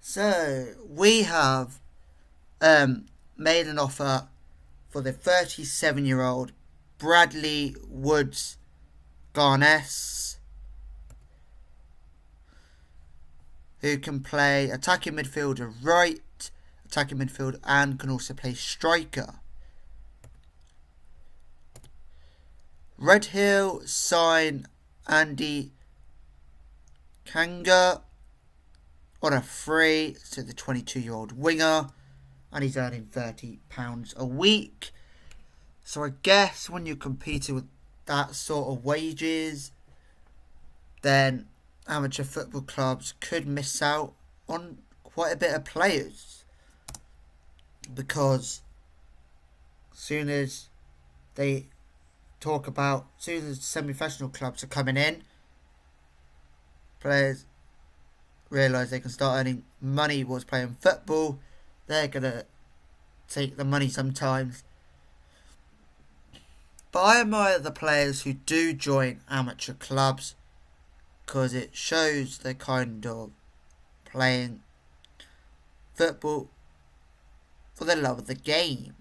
So we have made an offer for the 37-year-old Bradley Woods Garness, who can play attacking midfielder right, attacking midfield, and can also play striker. Red Hill sign Andy Kanga on a free to the 22-year-old winger, and he's earning £30 a week. So I guess when you're competing with that sort of wages, then amateur football clubs could miss out on quite a bit of players, because soon as they talk about, soon as semi-professional clubs are coming in, players realise they can start earning money whilst playing football. They're going to take the money sometimes. But I admire the players who do join amateur clubs, because it shows they're kind of playing football for the love of the game.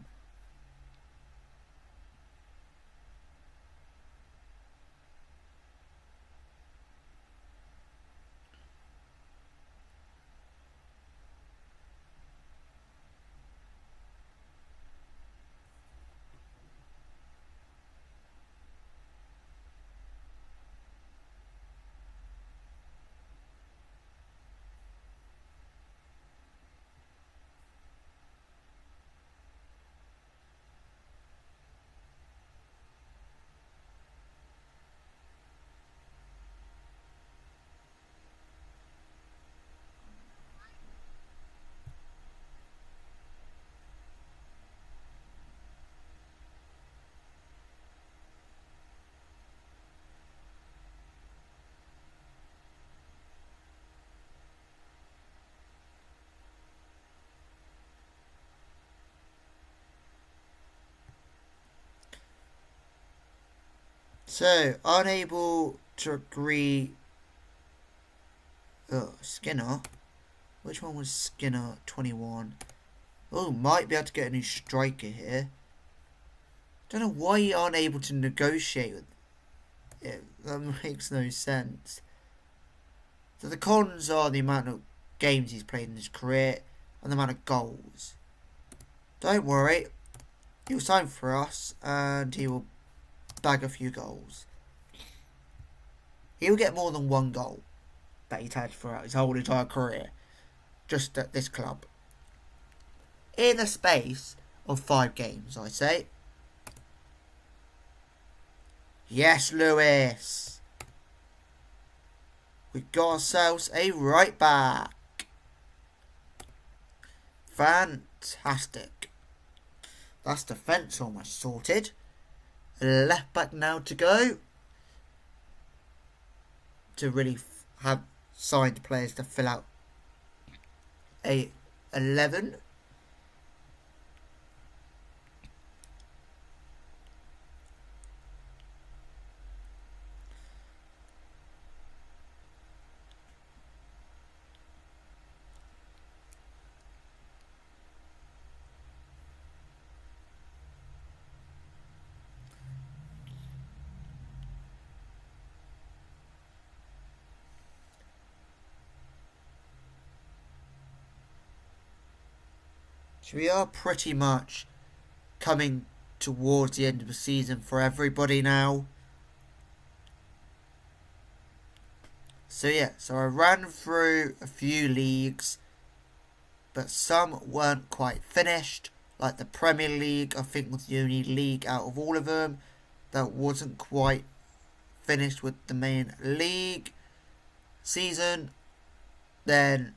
So, unable to agree. Oh, Skinner. Which one was Skinner? 21. Oh, might be able to get a new striker here. Don't know why you aren't able to negotiate with it. That makes no sense. So the cons are the amount of games he's played in his career and the amount of goals. Don't worry. He'll sign for us and he will bag a few goals. He'll get more than one goal that he's had throughout his whole entire career, just at this club, in the space of 5 games, I say. Yes, Lewis. We've got ourselves a right back. Fantastic. That's defence almost sorted. Left back now to go, to really have signed players to fill out a 11. So we are pretty much coming towards the end of the season for everybody now. So yeah, so I ran through a few leagues, but some weren't quite finished. Like the Premier League, I think, was the only league out of all of them that wasn't quite finished with the main league season. Then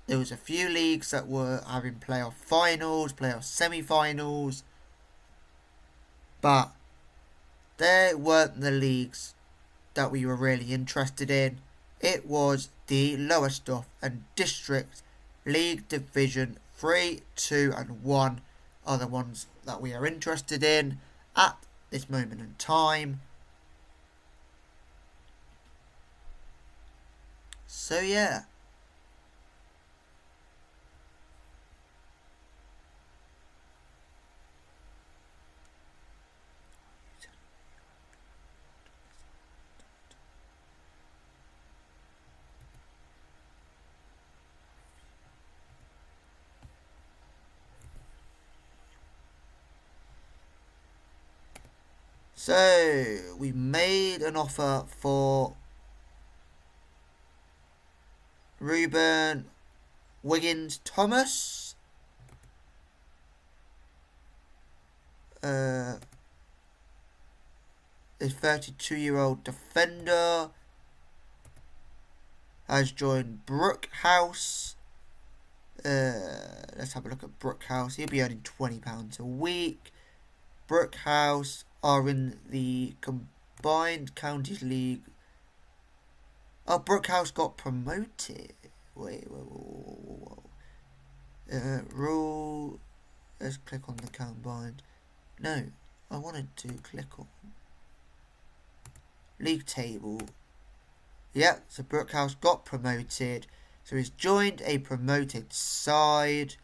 there was a few leagues that were having playoff finals, playoff semi-finals, but they weren't the leagues that we were really interested in. It was the lower stuff, and District League Division 3, 2 and 1 are the ones that we are interested in at this moment in time. So yeah. So, we made an offer for Ruben Wiggins Thomas. A 32-year-old defender has joined Brookhouse. let's have a look at Brookhouse. He'll be earning £20 a week. Brookhouse are in the Combined Counties League. Oh, Brookhouse got promoted. Wait. Rule. Let's click on the Combined. No, I wanted to click on League Table. Yeah, so Brookhouse got promoted. So he's joined a promoted side.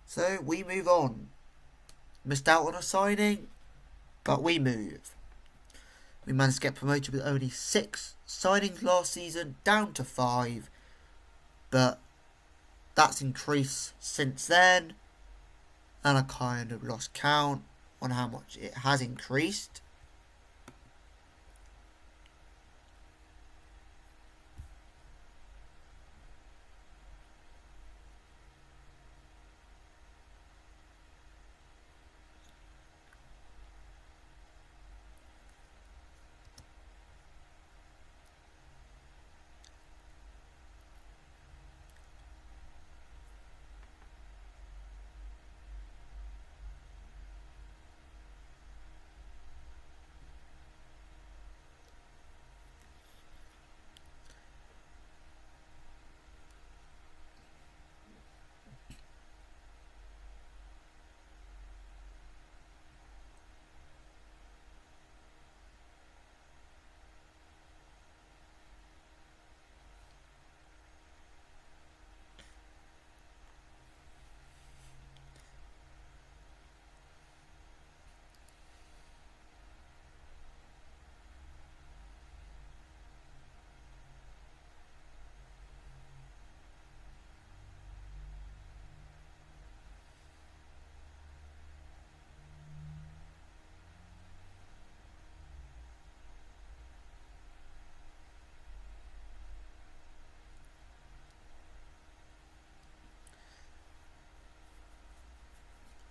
So we move on. Missed out on a signing, but we move. We managed to get promoted with only 6 signings last season, down to 5. But that's increased since then. And I kind of lost count on how much it has increased.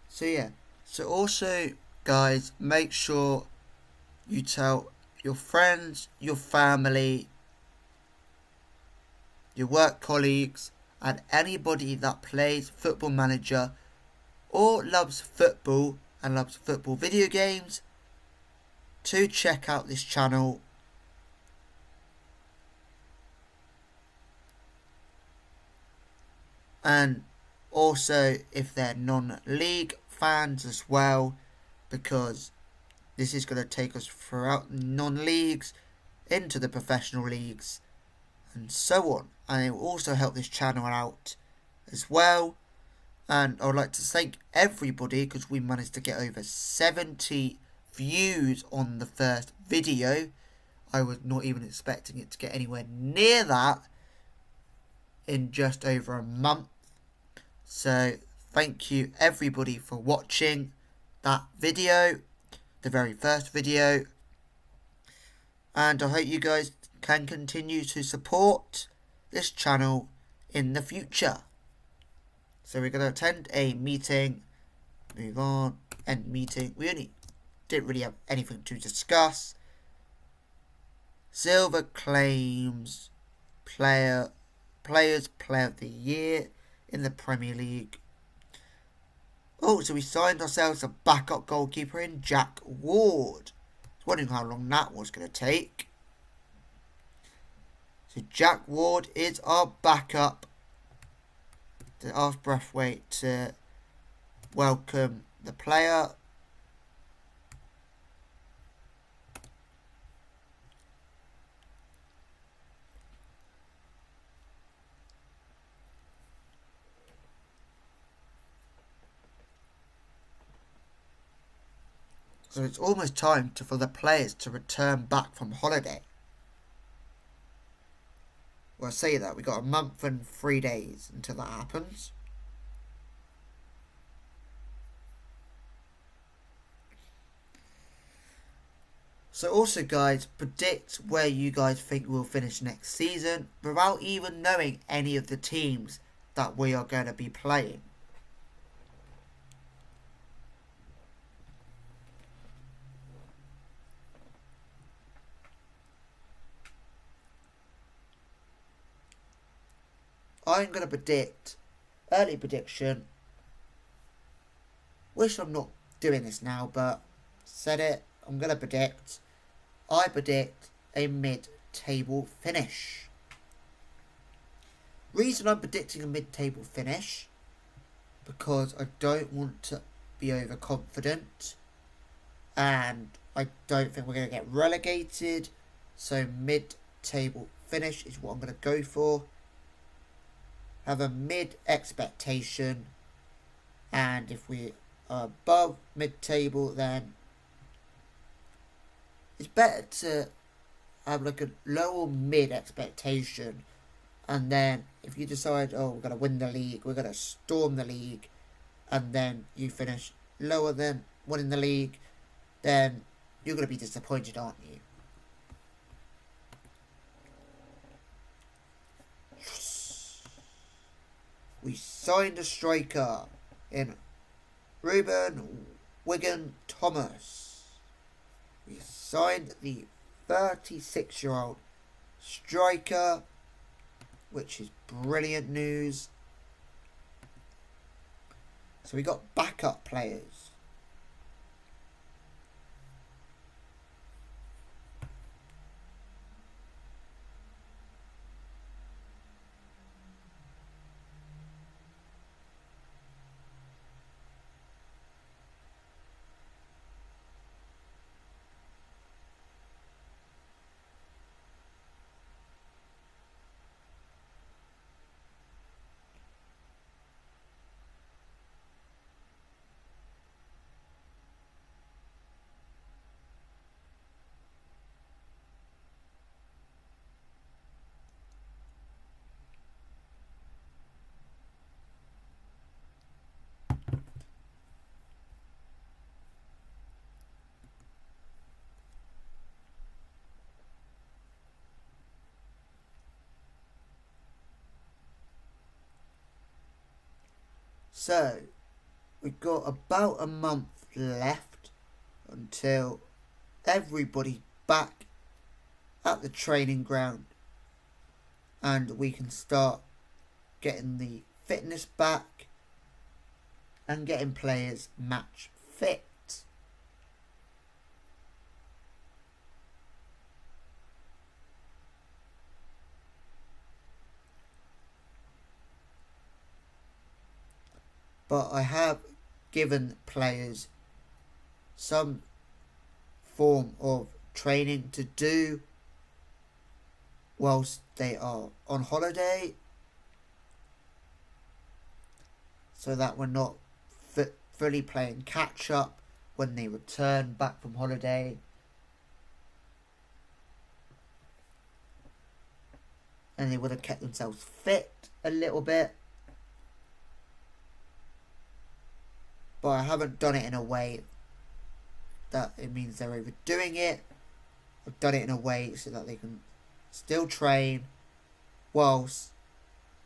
So yeah, so also guys, make sure you tell your friends, your family, your work colleagues, and anybody that plays Football Manager or loves football and loves football video games to check out this channel. And also if they're non-league fans as well, because this is going to take us throughout non-leagues into the professional leagues and so on, and it will also help this channel out as well. And I would like to thank everybody because we managed to get over 70 views on the first video. I was not even expecting it to get anywhere near that in just over a month. So thank you everybody for watching that video, the very first video, and I hope you guys can continue to support this channel in the future. So we're going to attend a meeting, move on, end meeting. We only didn't really have anything to discuss. Silver claims Players Player of the Year in the Premier League. Oh, so we signed ourselves a backup goalkeeper in Jack Ward. I was wondering how long that was going to take. So Jack Ward is our backup. To ask Breathwaite to welcome the player. So it's almost time for the players to return back from holiday. Well, I say that, we got a month and 3 days until that happens. So also guys, predict where you guys think we'll finish next season without even knowing any of the teams that we are going to be playing. I'm going to predict, early prediction. Wish I'm not doing this now, but said it. I'm going to predict. I predict a mid-table finish. Reason I'm predicting a mid-table finish, because I don't want to be overconfident, and I don't think we're going to get relegated. So mid-table finish is what I'm going to go for. Have a mid expectation, and if we are above mid-table, then it's better to have like a lower mid expectation, and then if you decide, oh, we're going to win the league, we're going to storm the league, and then you finish lower than winning the league, then you're going to be disappointed, aren't you? We signed a striker in Ruben Wigan Thomas. We signed the 36-year-old striker, which is brilliant news. So we got backup players. So, we've got about a month left until everybody's back at the training ground and we can start getting the fitness back and getting players match fit. But I have given players some form of training to do whilst they are on holiday, so that we're not fully playing catch up when they return back from holiday. And they would have kept themselves fit a little bit. But I haven't done it in a way that it means they're overdoing it. I've done it in a way so that they can still train whilst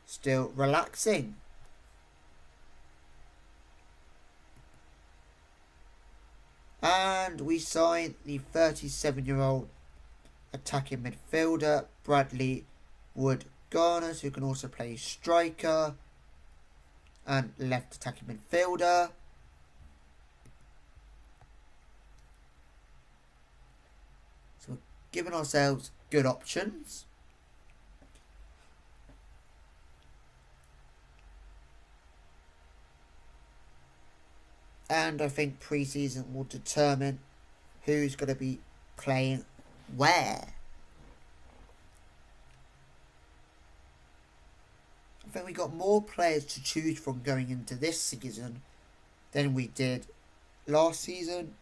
still relaxing. And we signed the 37-year-old attacking midfielder Bradley Wood-Garners, who can also play striker and left attacking midfielder. So we're giving ourselves good options. And I think pre-season will determine who's going to be playing where. I think we got more players to choose from going into this season than we did last season.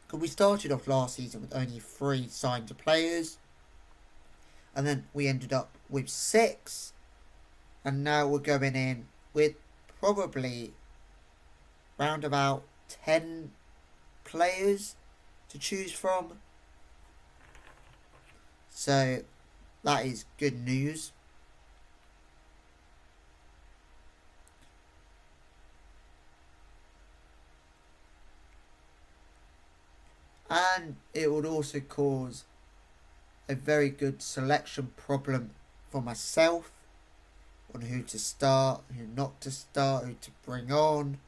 Because we started off last season with only 3 signed players. And then we ended up with 6. And now we're going in with probably round about 10 players to choose from. So that is good news. And it would also cause a very good selection problem for myself on who to start, who not to start, who to bring on,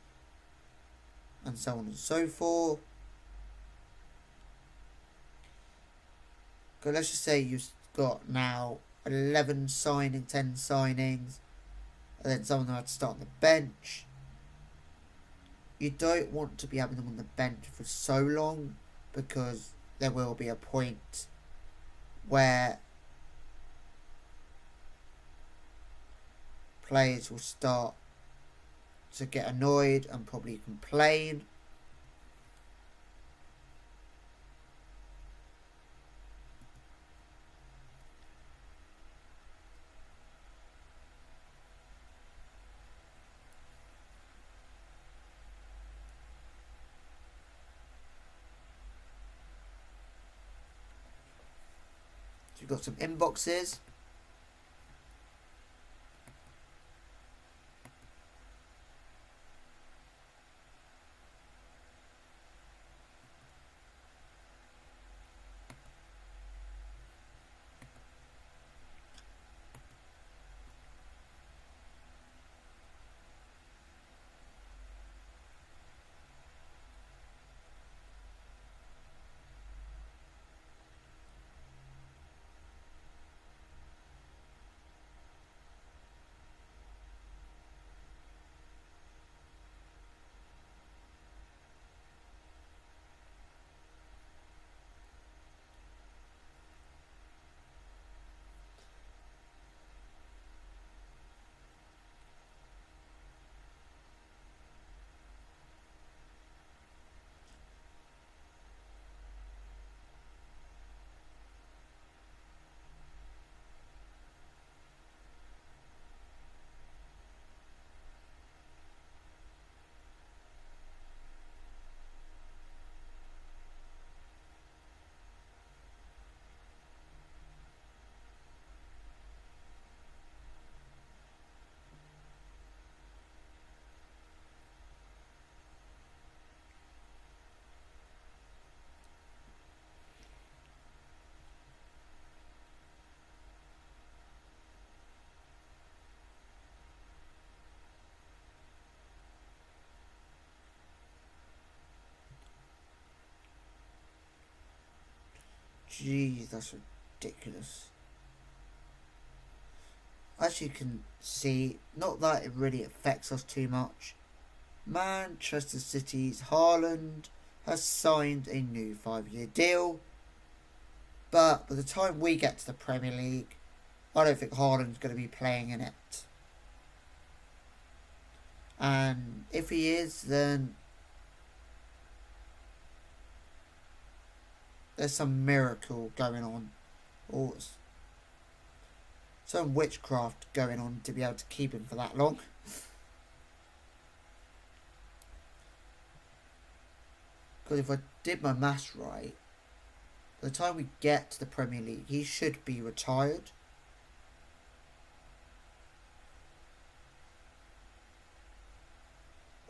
and so on and so forth. Because let's just say you've got now 11 signings, 10 signings, and then some of them had to start on the bench. You don't want to be having them on the bench for so long, because there will be a point where players will start to get annoyed and probably complain. So you've got some inboxes. Jeez, that's ridiculous. As you can see, not that it really affects us too much, Manchester City's Haaland has signed a new 5-year deal, but by the time we get to the Premier League, I don't think Haaland's going to be playing in it. And if he is, then there's some miracle going on, or some witchcraft going on to be able to keep him for that long. Because if I did my maths right, by the time we get to the Premier League, he should be retired.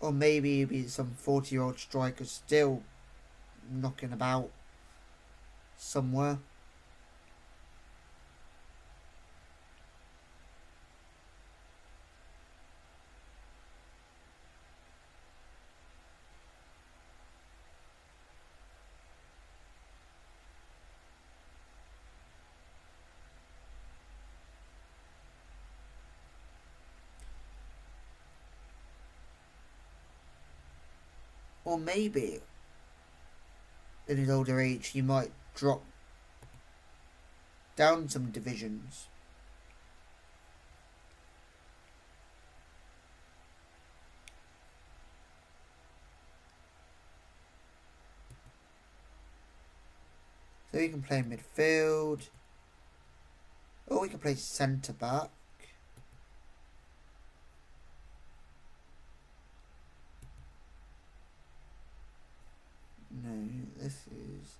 Or maybe he'll be some 40-year-old striker still knocking about somewhere. Or maybe in his older age he might drop down some divisions. So he can play midfield. Or we can play centre back. No, this is...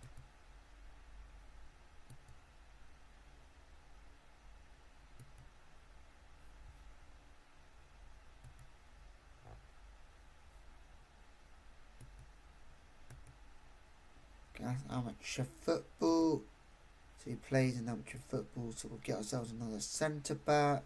amateur football. So he plays in amateur football, so we'll get ourselves another centre back.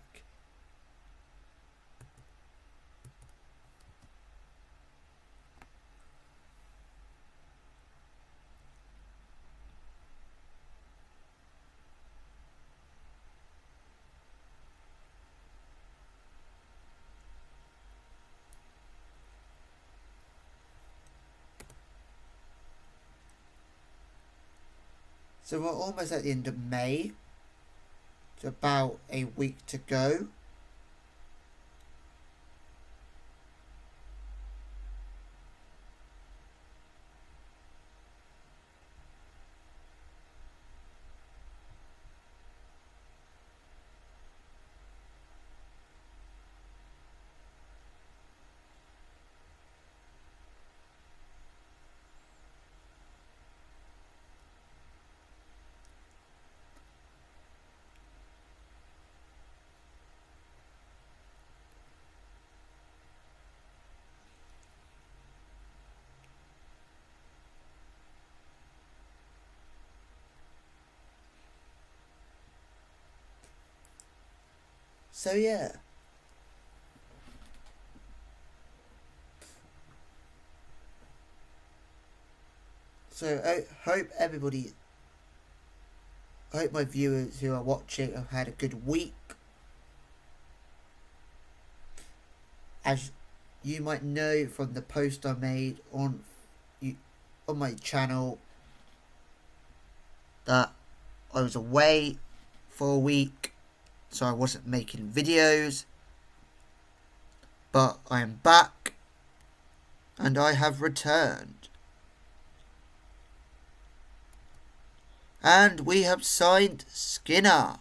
So we're almost at the end of May. It's about a week to go. So yeah. So I hope my viewers who are watching have had a good week. As you might know from the post I made on my channel, that I was away for a week, so I wasn't making videos, but I am back and I have returned, and we have signed Skinner.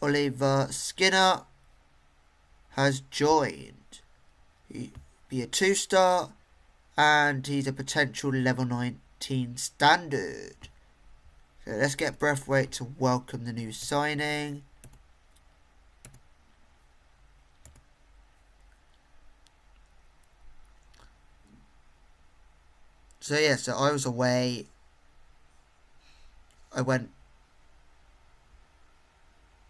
Oliver Skinner has joined. He'll be a 2-star, and he's a potential level 19 standard. So let's get Breathwaite to welcome the new signing. So yeah, so I was away. I went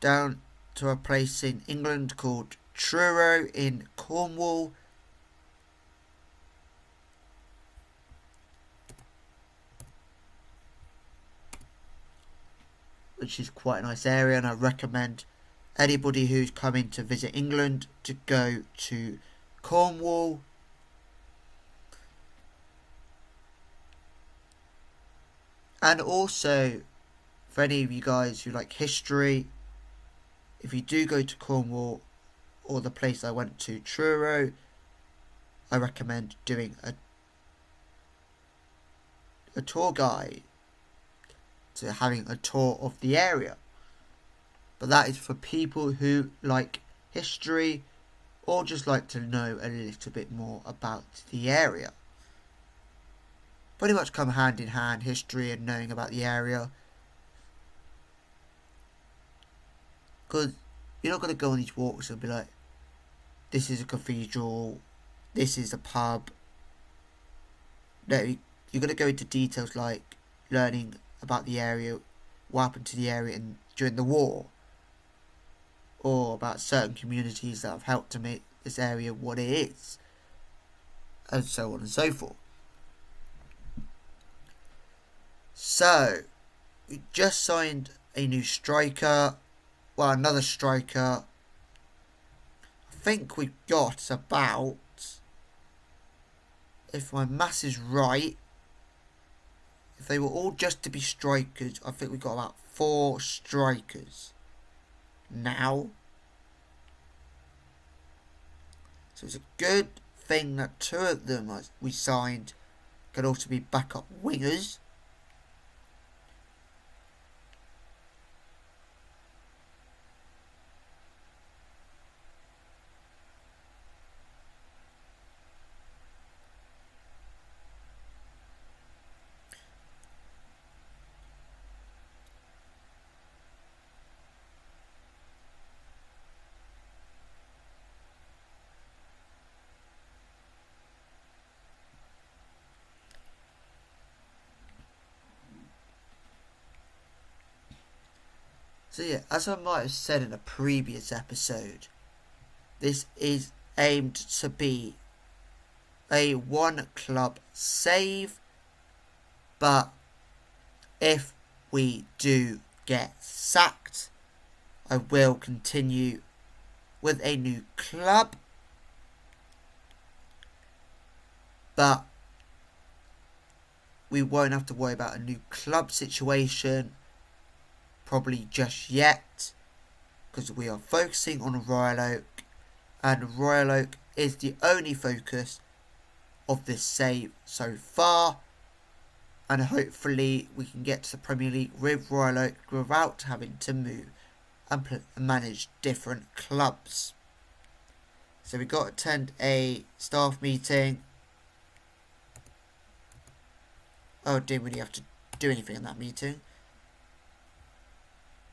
down to a place in England called Truro in Cornwall. Which is quite a nice area, and I recommend anybody who's coming to visit England to go to Cornwall. And also, for any of you guys who like history, if you do go to Cornwall or the place I went to, Truro, I recommend doing a tour guide, so having a tour of the area. But that is for people who like history or just like to know a little bit more about the area. Pretty much come hand in hand, history and knowing about the area. Because you're not going to go on these walks and be like, this is a cathedral, this is a pub. No, you're going to go into details like learning about the area, what happened to the area during the war, or about certain communities that have helped to make this area what it is, and so on and so forth. So, we just signed a new striker, well, another striker. I think we got about, if my maths is right, if they were all just to be strikers, I think we got about 4 strikers now. So it's a good thing that 2 of them we signed could also be backup wingers. So yeah, as I might have said in a previous episode, this is aimed to be a one club save, but if we do get sacked, I will continue with a new club, but we won't have to worry about a new club situation probably just yet, because we are focusing on Royal Oak, and Royal Oak is the only focus of this save so far, and hopefully we can get to the Premier League with Royal Oak without having to move and manage different clubs. So we got to attend a staff meeting. Oh, didn't really have to do anything in that meeting.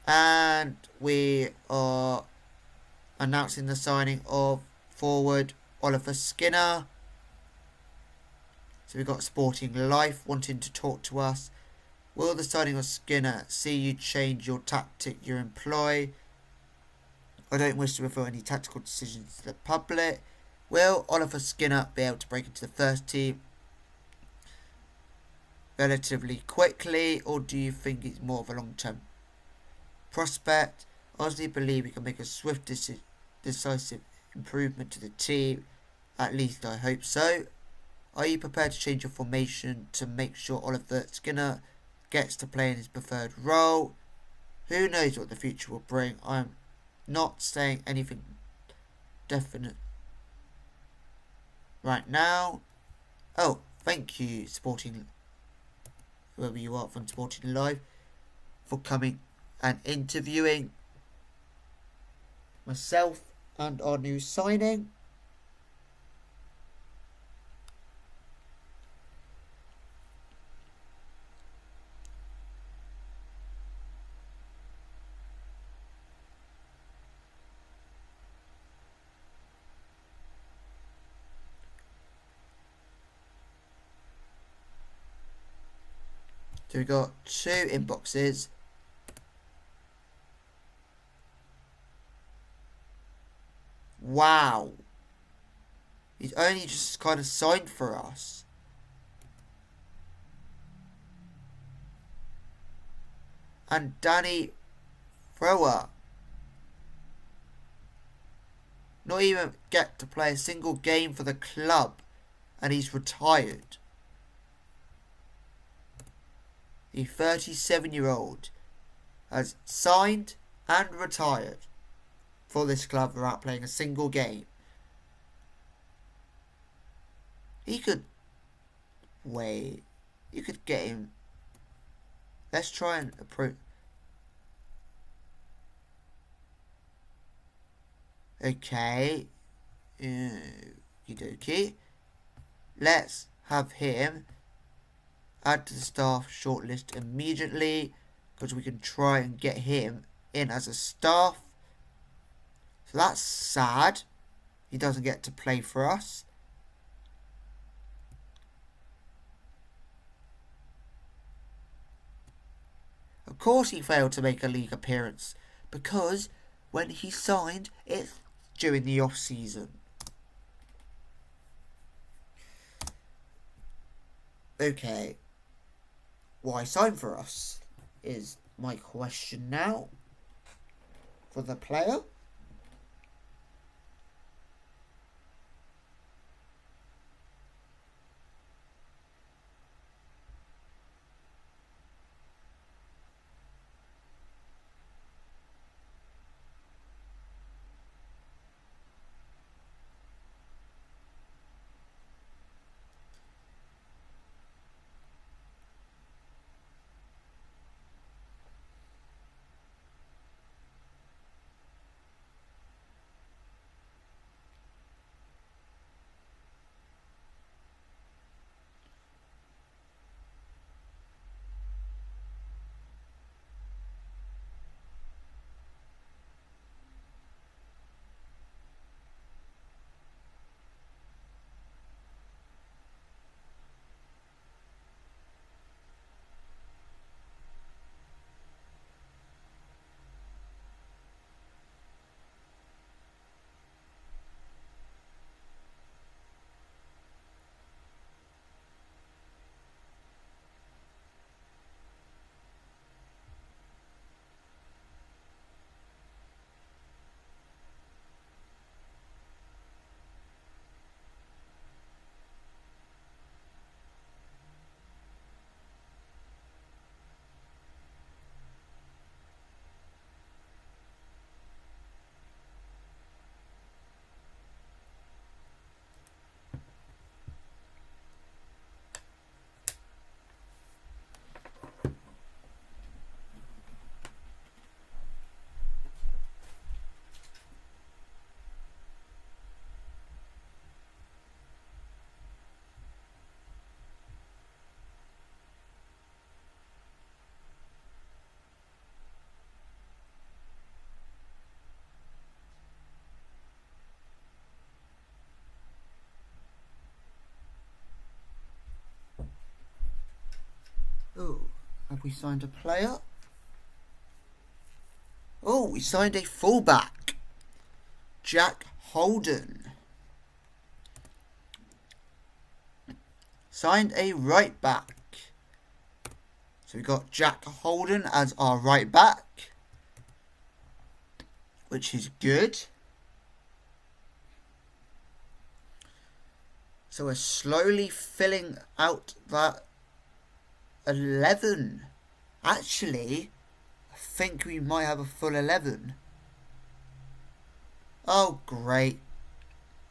And we are announcing the signing of forward Oliver Skinner. So we've got Sporting Life wanting to talk to us. Will the signing of Skinner see you change your tactic you employ? I don't wish to reveal any tactical decisions to the public. Will Oliver Skinner be able to break into the first team relatively quickly, or do you think he's more of a long-term prospect? I honestly believe he can make a swift, decisive improvement to the team. At least I hope so. Are you prepared to change your formation to make sure Oliver Skinner gets to play in his preferred role? Who knows what the future will bring? I'm not saying anything definite right now. Oh, thank you, Sporting, whoever you are from Sporting Live, for coming and interviewing myself and our new signing. So we got 2 inboxes. Wow. He's only just kind of signed for us. And Danny Thrower. Not even get to play a single game for the club. And he's retired. The 37-year-old has signed and retired for this club without playing a single game. He could... Wait. You could get him... Let's try and approach... Okay. Okie dokie. Let's have him add to the staff shortlist immediately, because we can try and get him in as a staff. So that's sad. He doesn't get to play for us. Of course he failed to make a league appearance, because when he signed, it's during the off-season. Okay. Why sign for us is my question now for the player. we signed a player. Oh, we signed a fullback. Jack Holden. Signed a right back. So we got Jack Holden as our right back, which is good. So we're slowly filling out that 11. Actually, I think we might have a full 11. Oh, great.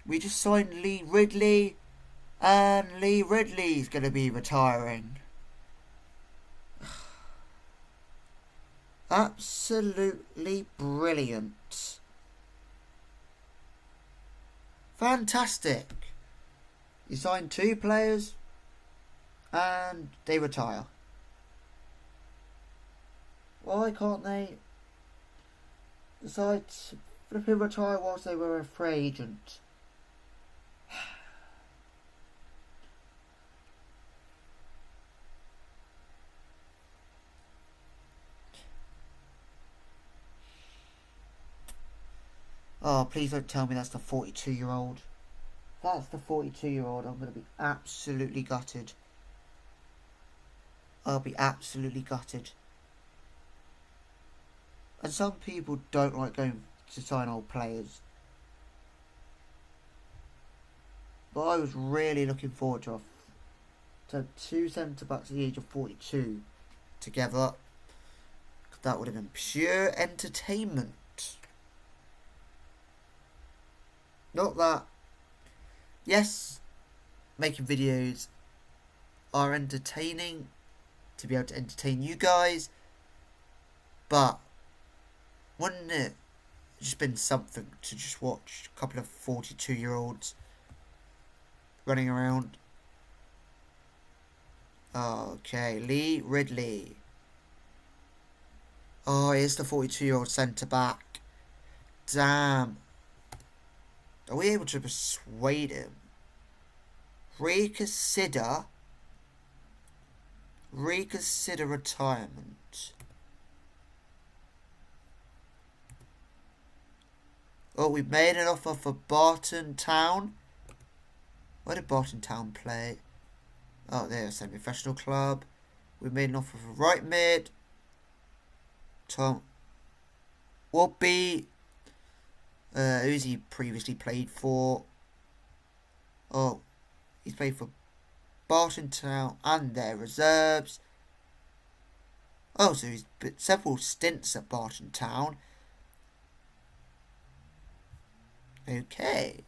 We just signed Lee Ridley, and Lee Ridley's going to be retiring. Absolutely brilliant. Fantastic. You sign 2 players and they retire. Why can't they decide to flipping retire whilst they were a free agent? Oh, please don't tell me that's the 42-year-old. If that's the 42-year-old, I'm going to be absolutely gutted. I'll be absolutely gutted. And some people don't like going to sign old players. But I was really looking forward to 2 centre-backs at the age of 42 together. That would have been pure entertainment. Not that. Yes, making videos are entertaining to be able to entertain you guys, but wouldn't it just been something to just watch a couple of 42-year-olds running around? Okay, Lee Ridley. Oh, here's the 42-year-old centre-back. Damn. Are we able to persuade him? Reconsider retirement. Oh, we've made an offer for Barton Town. Where did Barton Town play? Oh, they're a semi-professional club. We made an offer for right mid. Tom Woodby. Who's he previously played for? Oh, he's played for Barton Town and their reserves. Oh, so he's been several stints at Barton Town. Okay,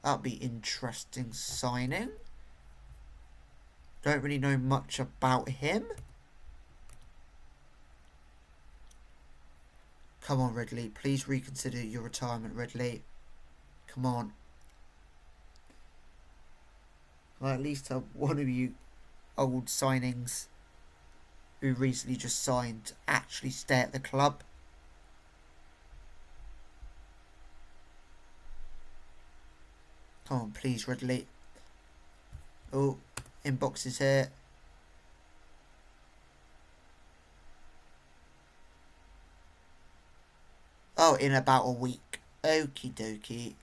that'll be interesting signing. Don't really know much about him. Come on, Ridley. Please reconsider your retirement, Ridley. Come on. Well, at least one of you old signings who recently just signed to actually stay at the club. Come on, please, Ridley. Oh, inbox is here. Oh, in about a week. Okie dokie.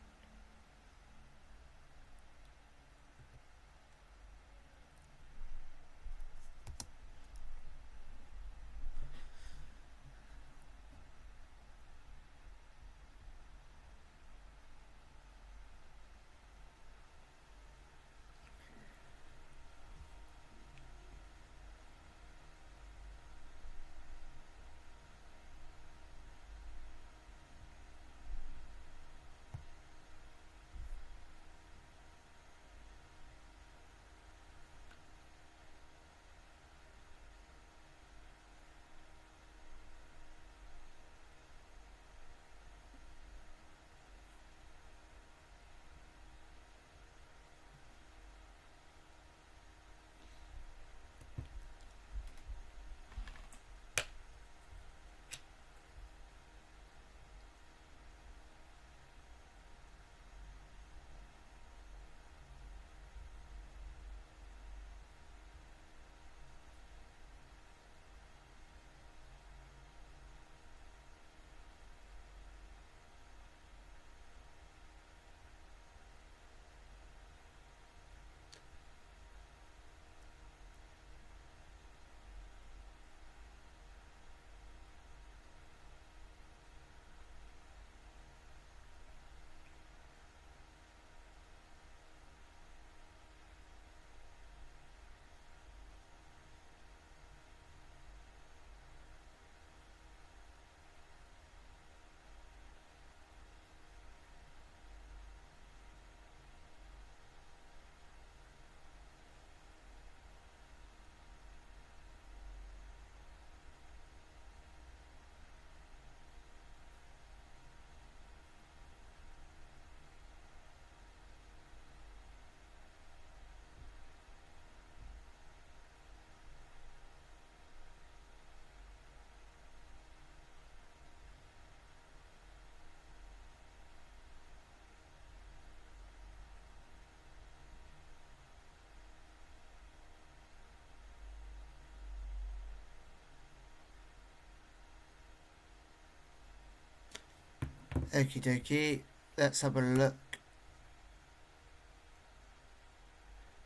Okie dokie. Let's have a look.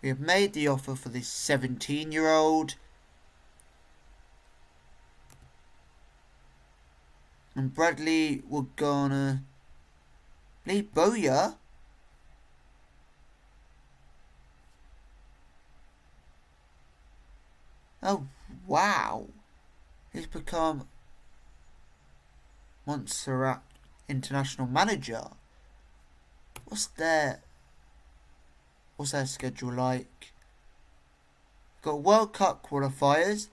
We have made the offer for this 17-year-old. And Bradley, we're gonna leave Bowyer. Oh, wow. He's become Montserrat international manager. What's their schedule like? Got World Cup qualifiers.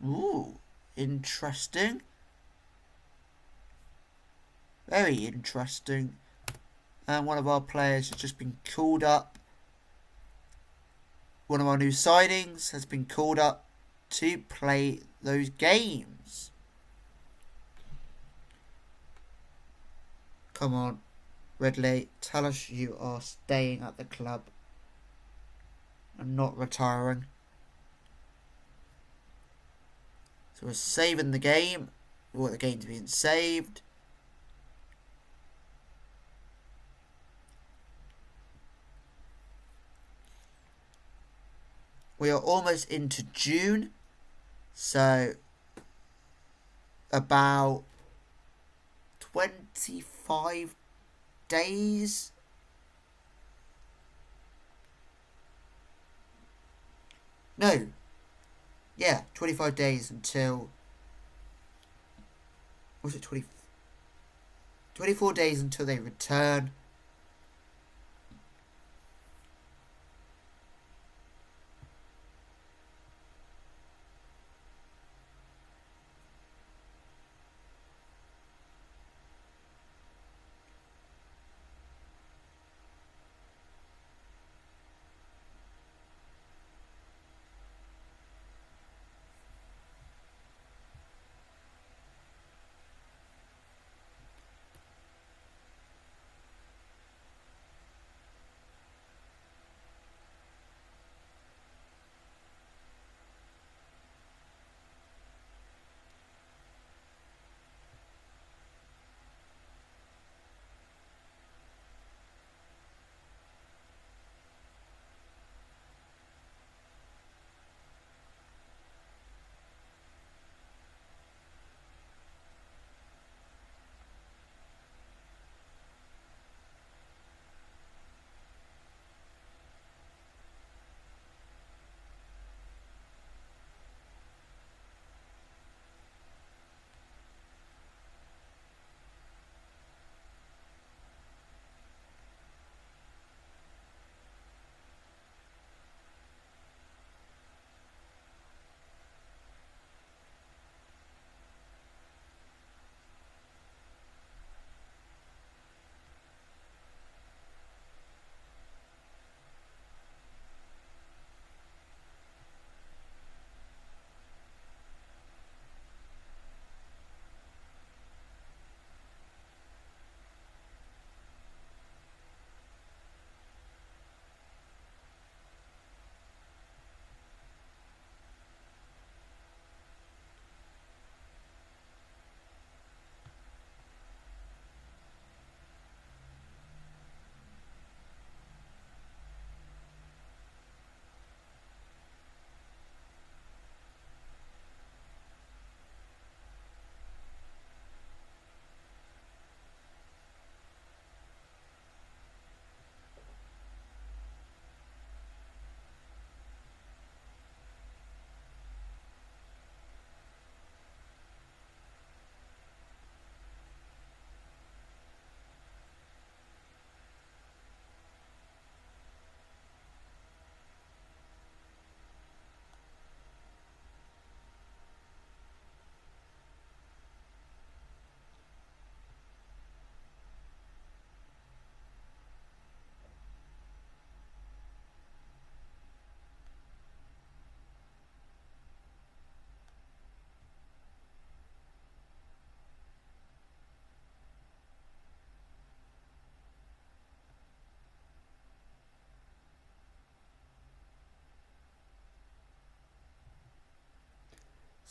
Ooh, interesting. Very interesting. And one of our players has just been called up. One of our new signings has been called up to play those games. Come on, Ridley, tell us you are staying at the club and not retiring. So we're saving the game. We want the game to be saved. We are almost into June. So about 25 days. No. Yeah, 25 days until... Was it 20? 24 days until they return.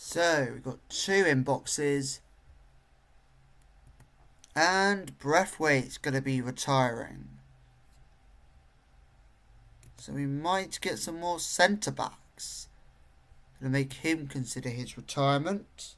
So we've got 2 inboxes. And Breathwaite's going to be retiring. So we might get some more centre backs. Going to make him consider his retirement.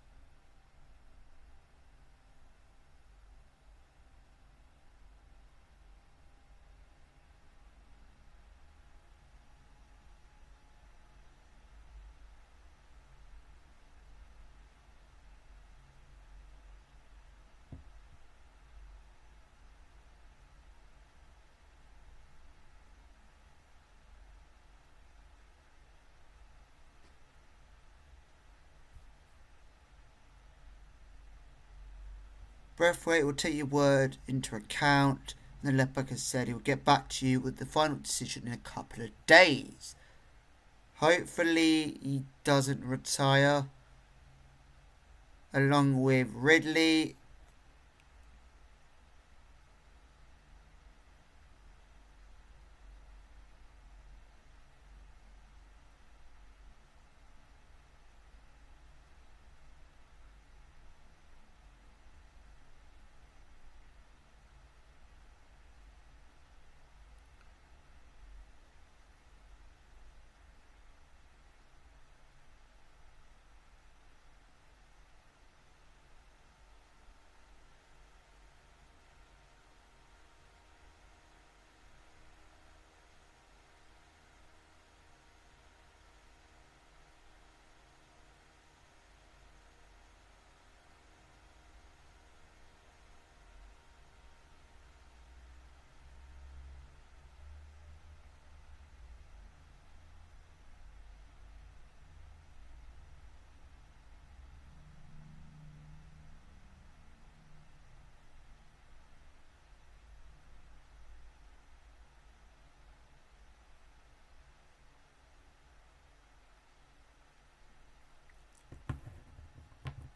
Breathwaite will take your word into account, and the left back has said he will get back to you with the final decision in a couple of days. Hopefully he doesn't retire. Along with Ridley.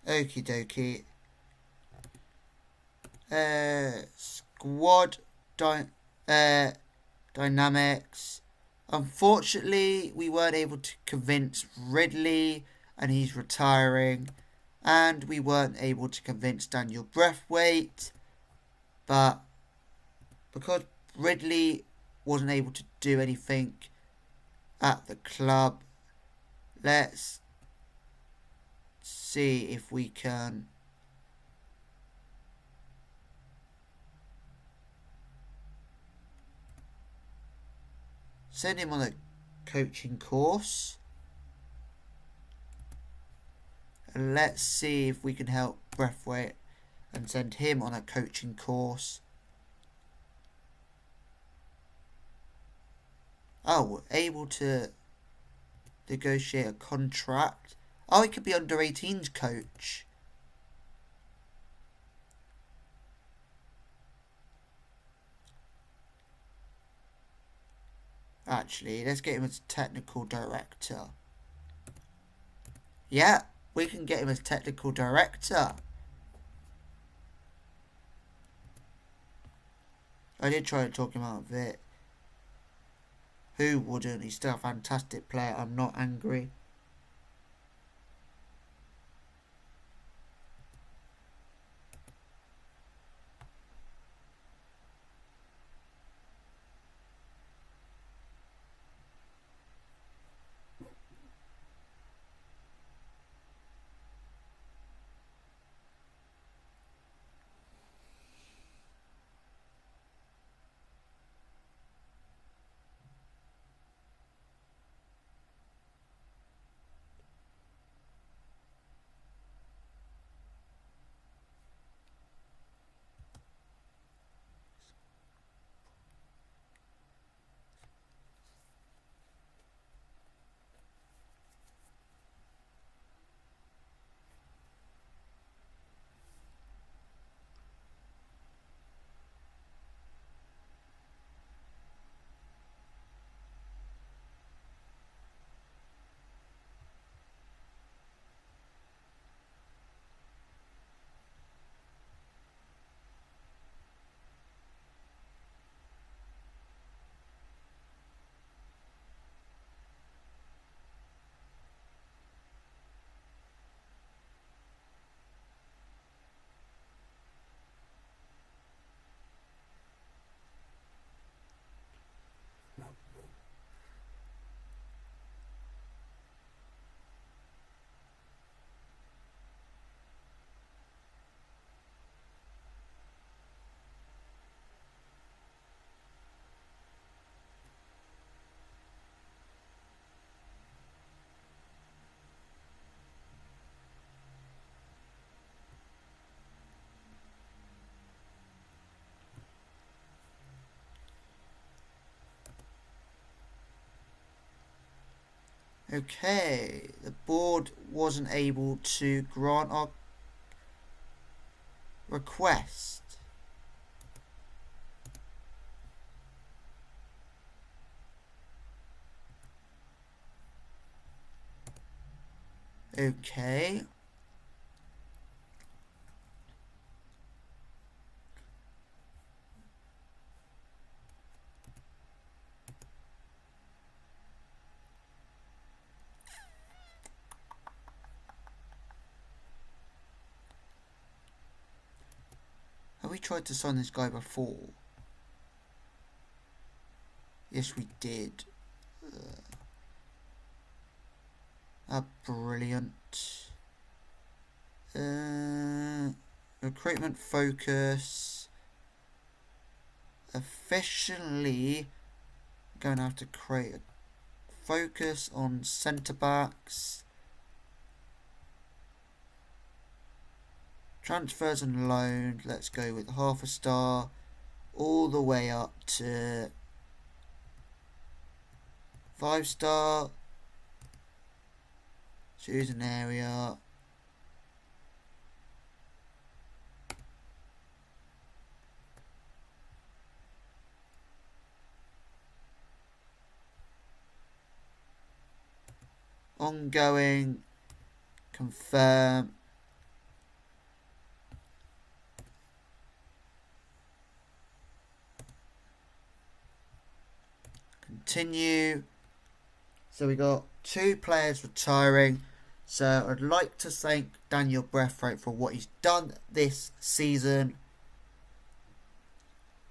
Okie dokie. Squad dynamics. Unfortunately, we weren't able to convince Ridley, and he's retiring. And we weren't able to convince Daniel Breathwaite. But because Ridley wasn't able to do anything at the club, let's see if we can send him on a coaching course. And let's see if we can help Breathwaite and send him on a coaching course. Oh, we're able to negotiate a contract. Oh, he could be under 18s coach. Actually, let's get him as technical director. Yeah, we can get him as technical director. I did try to talk him out of it. Who wouldn't? He's still a fantastic player. I'm not angry. Okay, the board wasn't able to grant our request. Okay. Have we tried to sign this guy before? Yes, we did. Brilliant. Recruitment focus. Officially going to have to create a focus on centre backs. Transfers and loans, let's go with half a star all the way up to 5-star. Choose an area. Ongoing. Confirm. Continue. So we got 2 players retiring. So I'd like to thank Daniel Braithwaite for what he's done this season,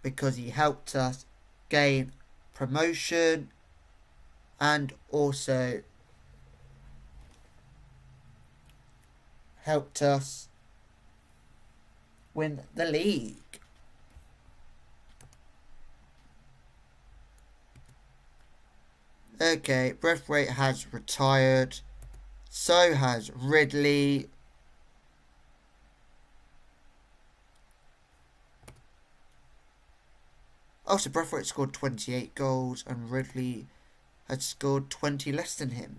because he helped us gain promotion and also helped us win the league. Okay, Braithwaite has retired. So has Ridley. Oh, so Braithwaite scored 28 goals and Ridley had scored 20 less than him.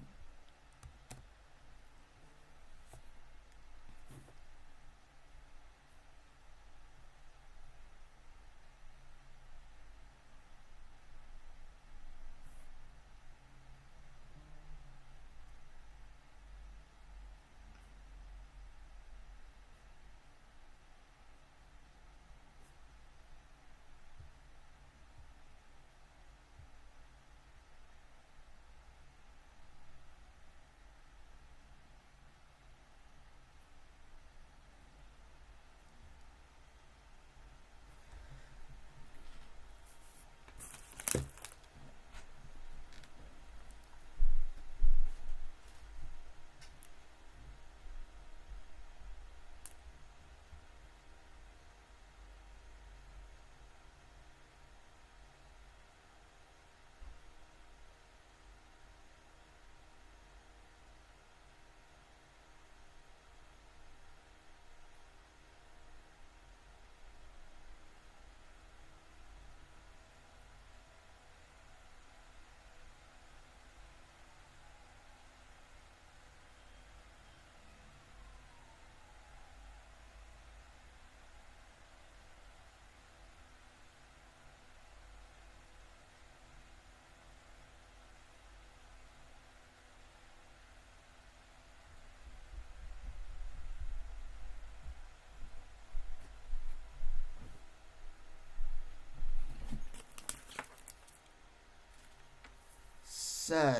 So,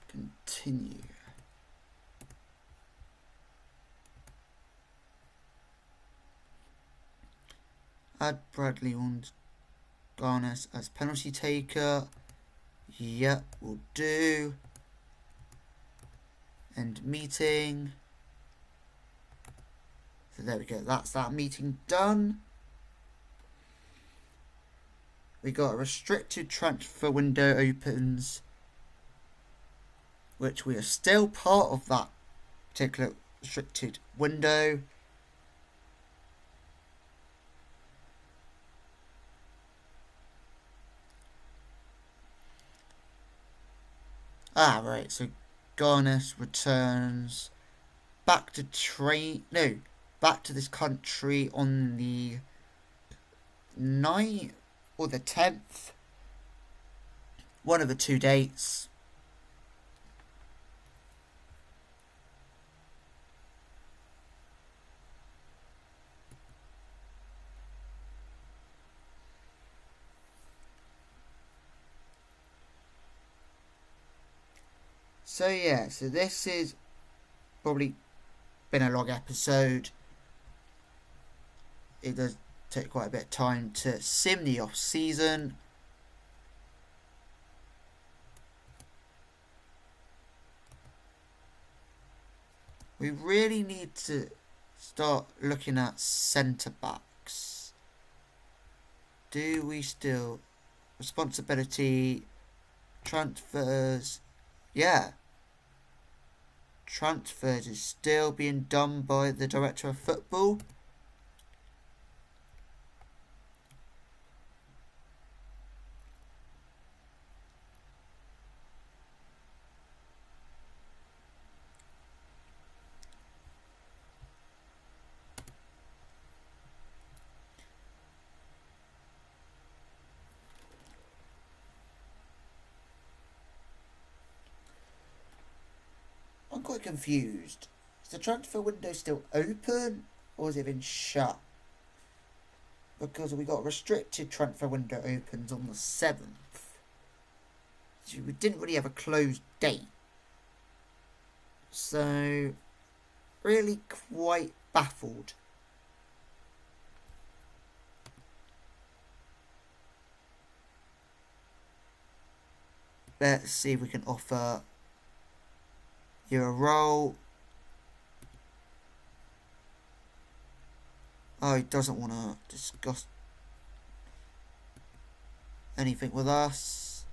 continue. Add Bradley Garness as penalty taker. Yep, will do. End meeting. So there we go. That's that meeting done. We got a restricted transfer window opens, which we are still part of that particular restricted window. Right, so Garnus returns back to back to this country on the 9th or the 10th. One of the two dates. So yeah, so this is probably been a long episode. It does take quite a bit of time to sim the off season. We really need to start looking at centre backs. Do we still responsibility transfers? Yeah. Transfers is still being done by the director of football. I'm quite confused. Is the transfer window still open or has it been shut? Because we got a restricted transfer window opens on the 7th. So we didn't really have a closed date. So, really quite baffled. Let's see if we can offer you a role. Oh, he doesn't want to discuss anything with us.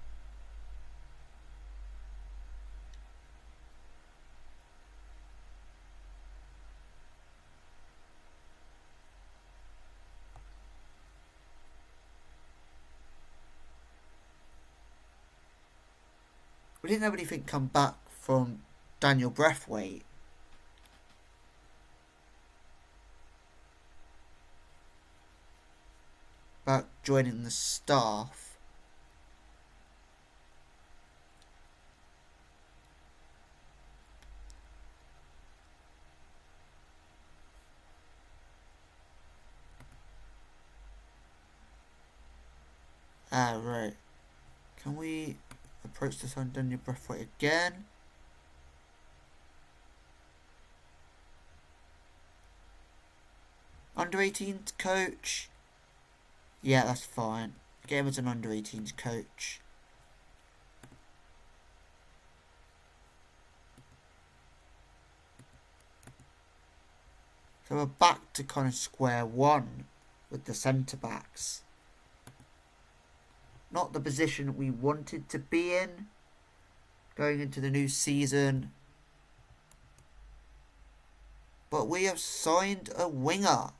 We didn't have anything come back from Daniel Breathwaite. About joining the staff. Right. Can we approach this on Daniel Breathwaite again? Under 18s coach? Yeah, that's fine. Get him as an under 18s coach. So we're back to kind of square one with the centre backs. Not the position we wanted to be in going into the new season. But we have signed a winger.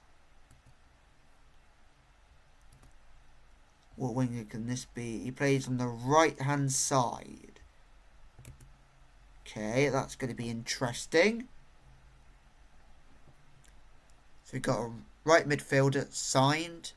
What winger can this be? He plays on the right hand side. Okay, that's going to be interesting. So we've got a right midfielder signed.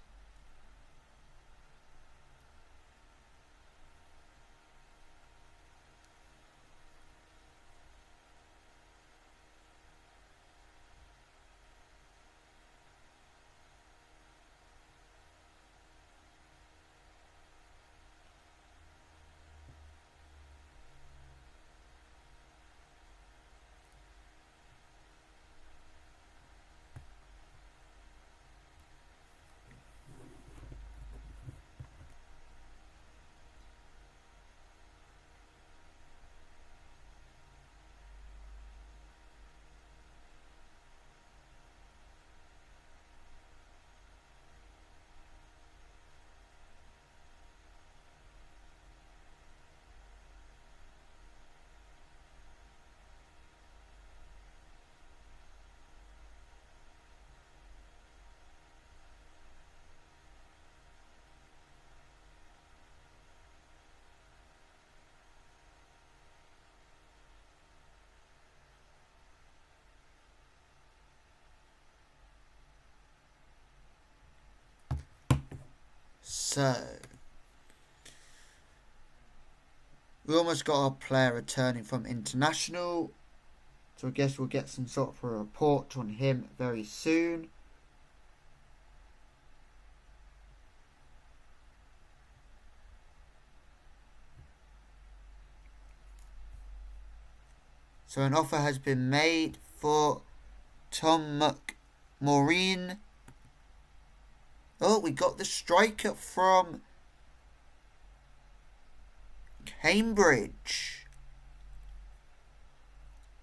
So, we almost got our player returning from international. So I guess we'll get some sort of a report on him very soon. So an offer has been made for Tom McMaureen. Oh, we got the striker from Cambridge.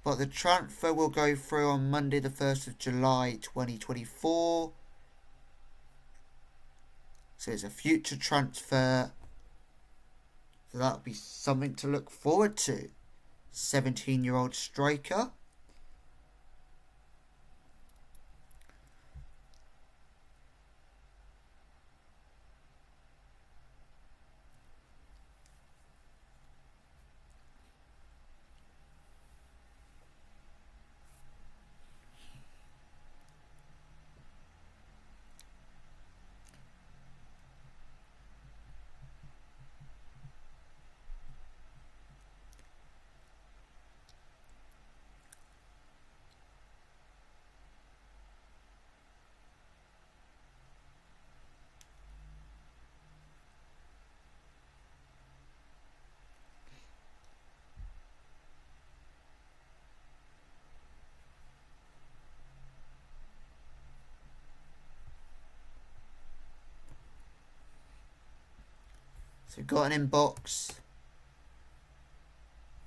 But the transfer will go through on Monday the 1st of July 2024. So it's a future transfer. So that'll be something to look forward to. 17-year-old striker. So we've got an inbox.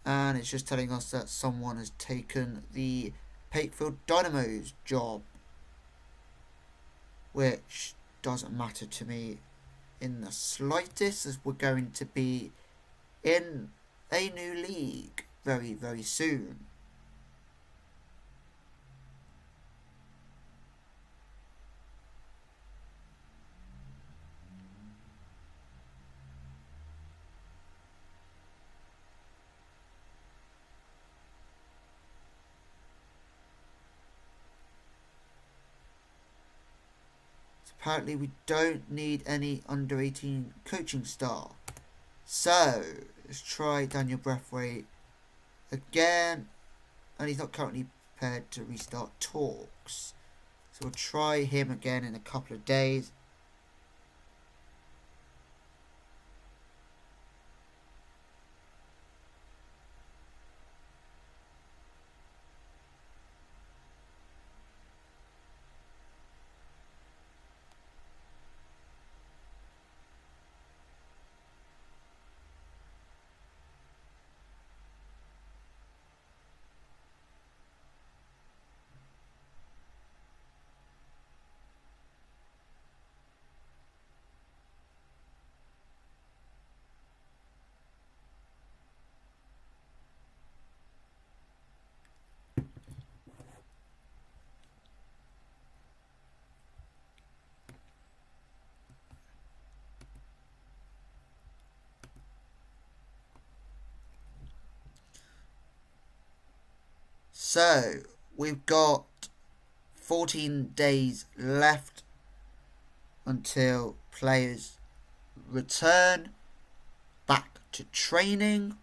And it's just telling us that someone has taken the Pakefield Dynamo's job. Which doesn't matter to me in the slightest, as we're going to be in a new league very, very soon. Apparently we don't need any under 18 coaching staff. So let's try Daniel Braithwaite again. And he's not currently prepared to restart talks. So we'll try him again in a couple of days. So we've got 14 days left until players return back to training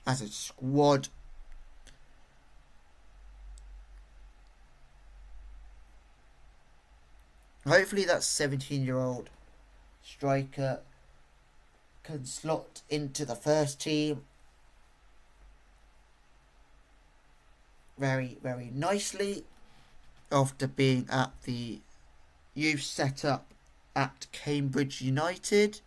as a squad. Hopefully that 17-year-old striker can slot into the first team very, very nicely after being at the youth setup at Cambridge United.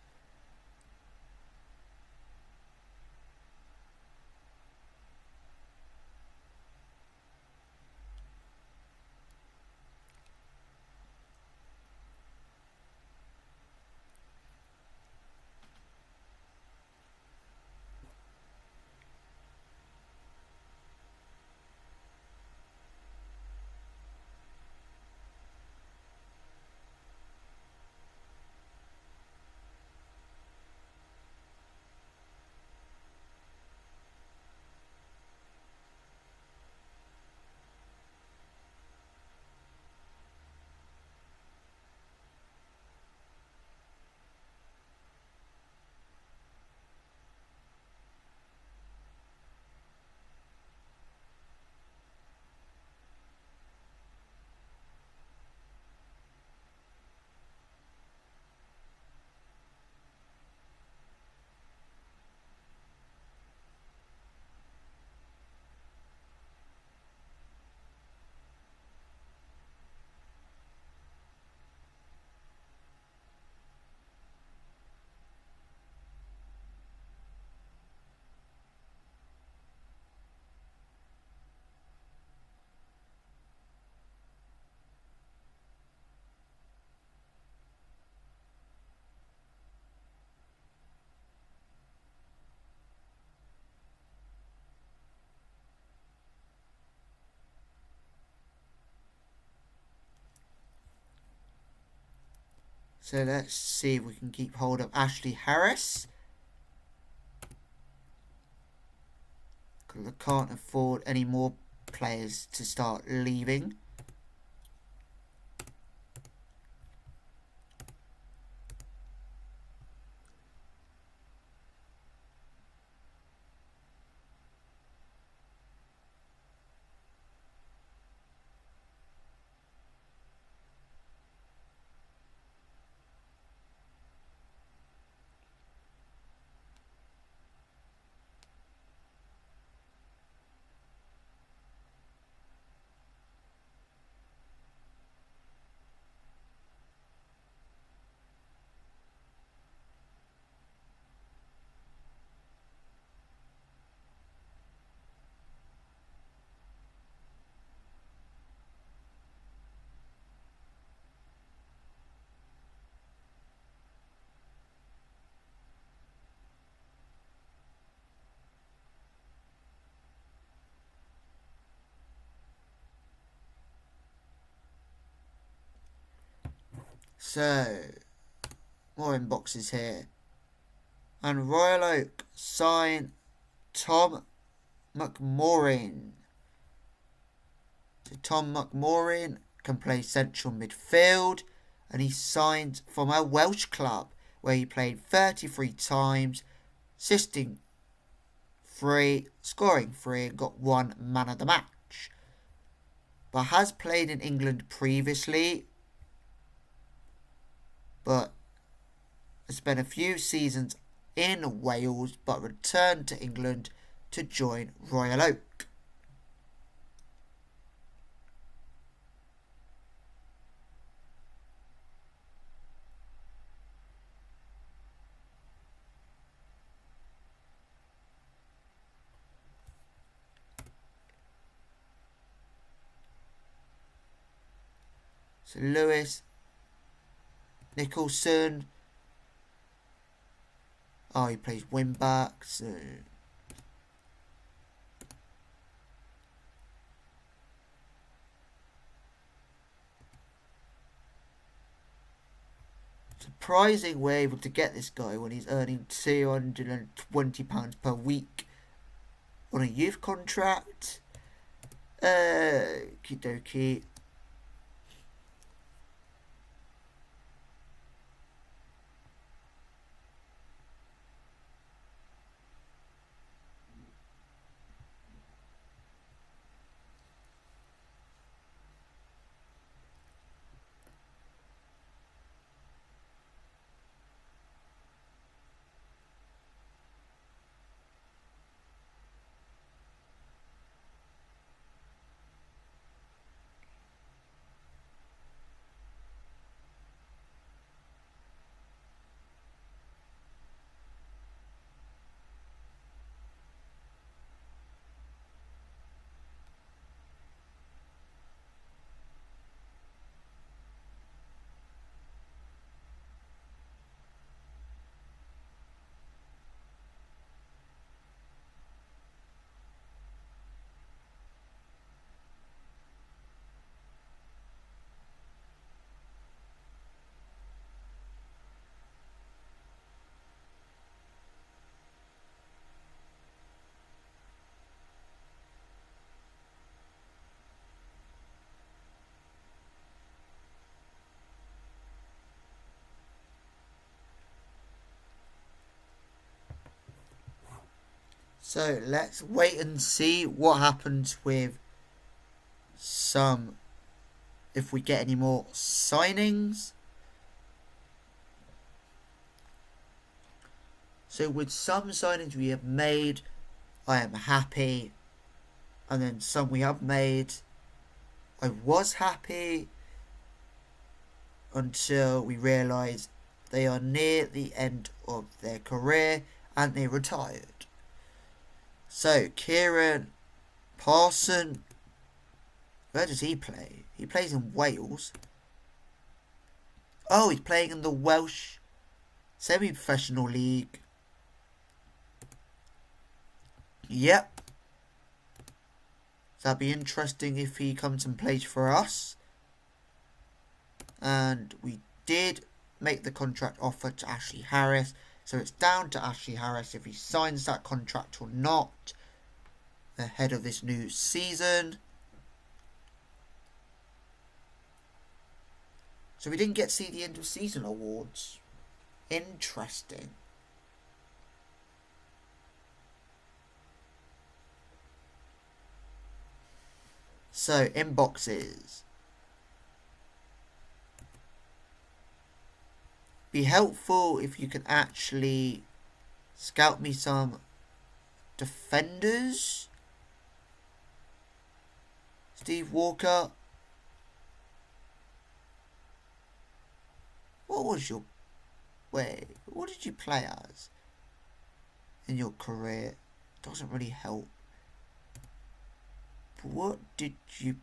So let's see if we can keep hold of Ashley Harris. Because I can't afford any more players to start leaving. So, more inboxes here. And Royal Oak sign Tom McMaurin. So Tom McMaurin can play central midfield, and he signed from a Welsh club where he played 33 times, assisting 3, scoring 3, and got 1 man of the match. But has played in England previously, but has spent a few seasons in Wales, but returned to England to join Royal Oak. So Lewis Nicholson. Oh, he plays wing back. So surprising we're able to get this guy when he's earning £220 per week on a youth contract. Okie dokie. So let's wait and see what happens with if we get any more signings. So with some signings we have made, I am happy. And then some we have made, I was happy. Until we realise they are near the end of their career and they retired. So, Kieran Parson, where does he play? He plays in Wales. Oh, he's playing in the Welsh semi-professional league. Yep. That'd be interesting if he comes and plays for us. And we did make the contract offer to Ashley Harris. So it's down to Ashley Harris if he signs that contract or not ahead of this new season. So we didn't get to see the end of season awards. Interesting. So, inboxes. Be helpful if you can actually scout me some defenders. Steve Walker. What was your... Wait, what did you play as in your career? Doesn't really help. But what did you...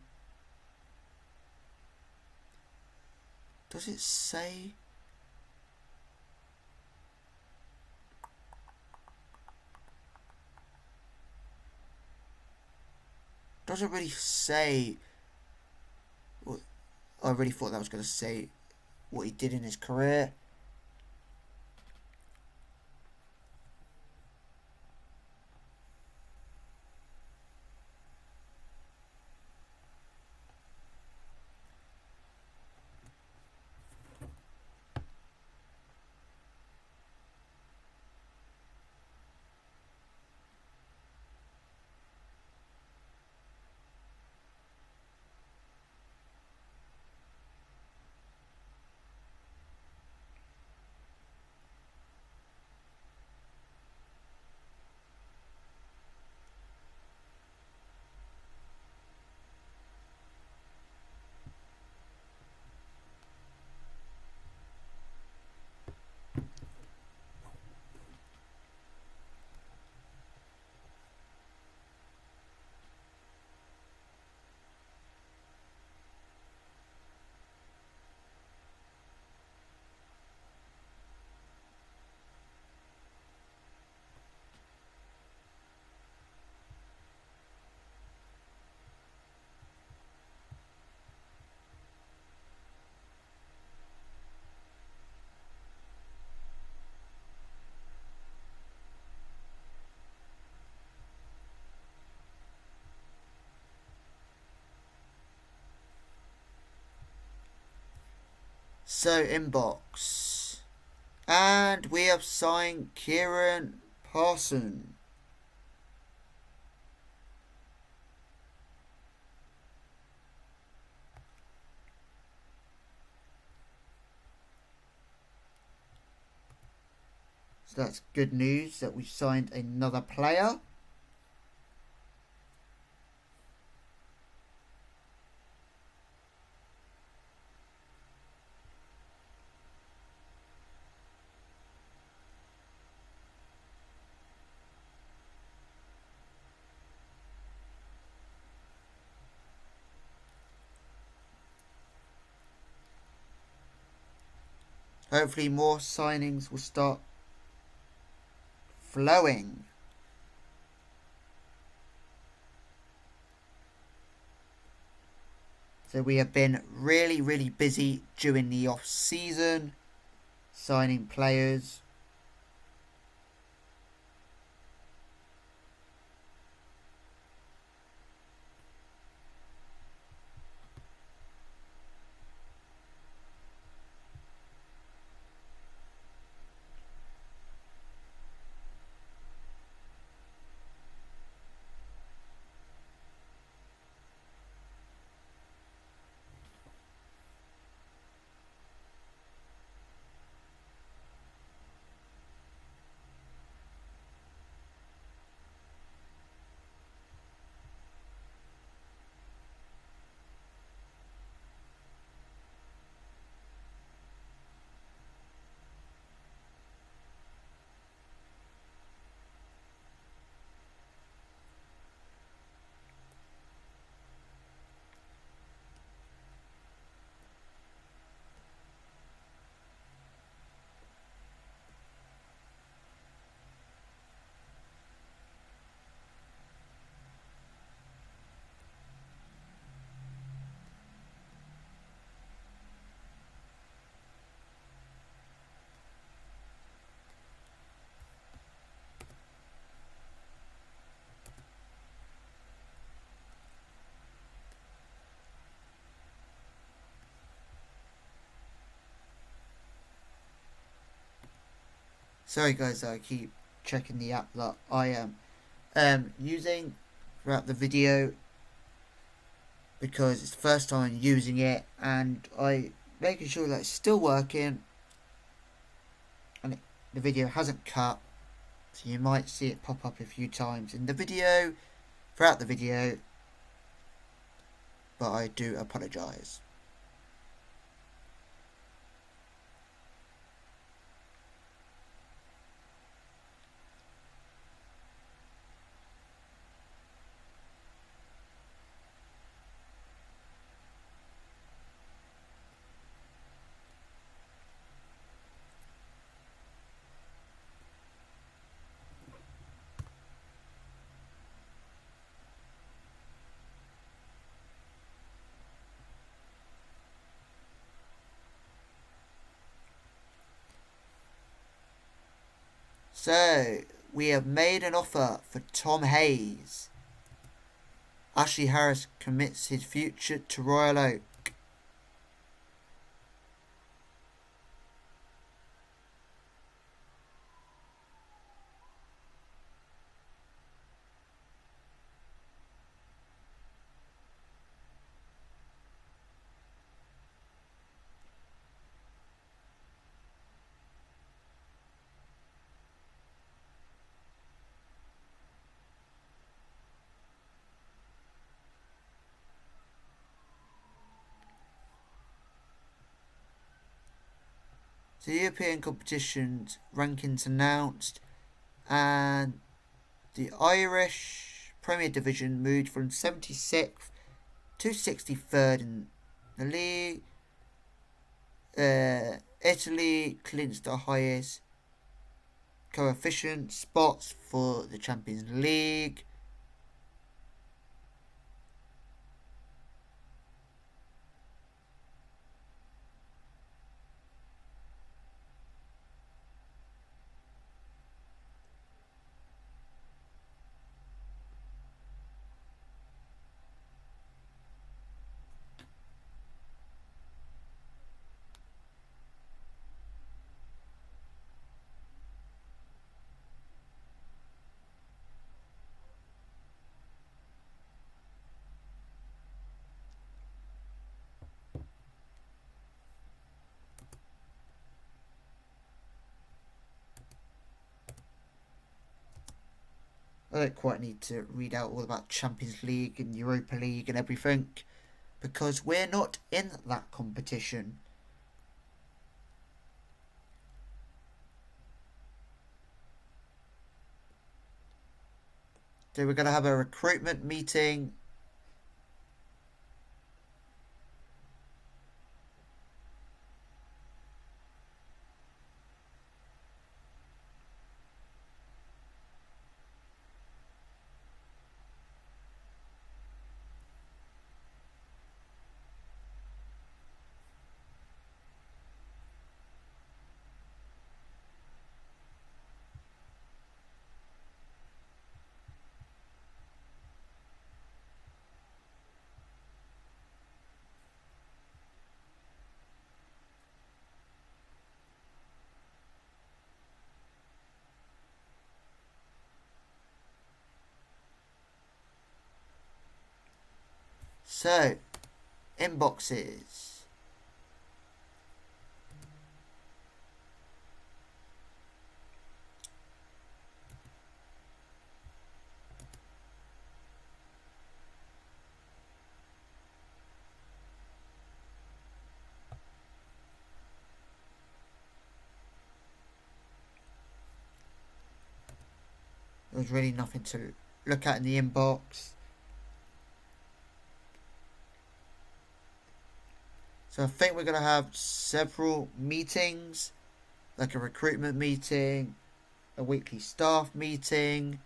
Does it say... Doesn't really say... Well, I really thought that was going to say what he did in his career. So, inbox. And we have signed Kieran Parson. So that's good news that we signed another player. Hopefully more signings will start flowing. So we have been really, really busy during the off-season, signing players. Sorry guys, I keep checking the app that I am using throughout the video because it's the first time I'm using it, and I making sure that it's still working and the video hasn't cut, so you might see it pop up a few times in the video throughout the video, but I do apologise. So, we have made an offer for Tom Hayes. Ashley Harris commits his future to Royal Oak. The European competitions rankings announced, and the Irish Premier Division moved from 76th to 63rd in the league. Italy clinched the highest coefficient spots for the Champions League. I don't quite need to read out all about Champions League and Europa League and everything, because we're not in that competition. So we're going to have a recruitment meeting. So, inboxes. There was really nothing to look at in the inbox. So I think we're going to have several meetings, like a recruitment meeting, a weekly staff meeting.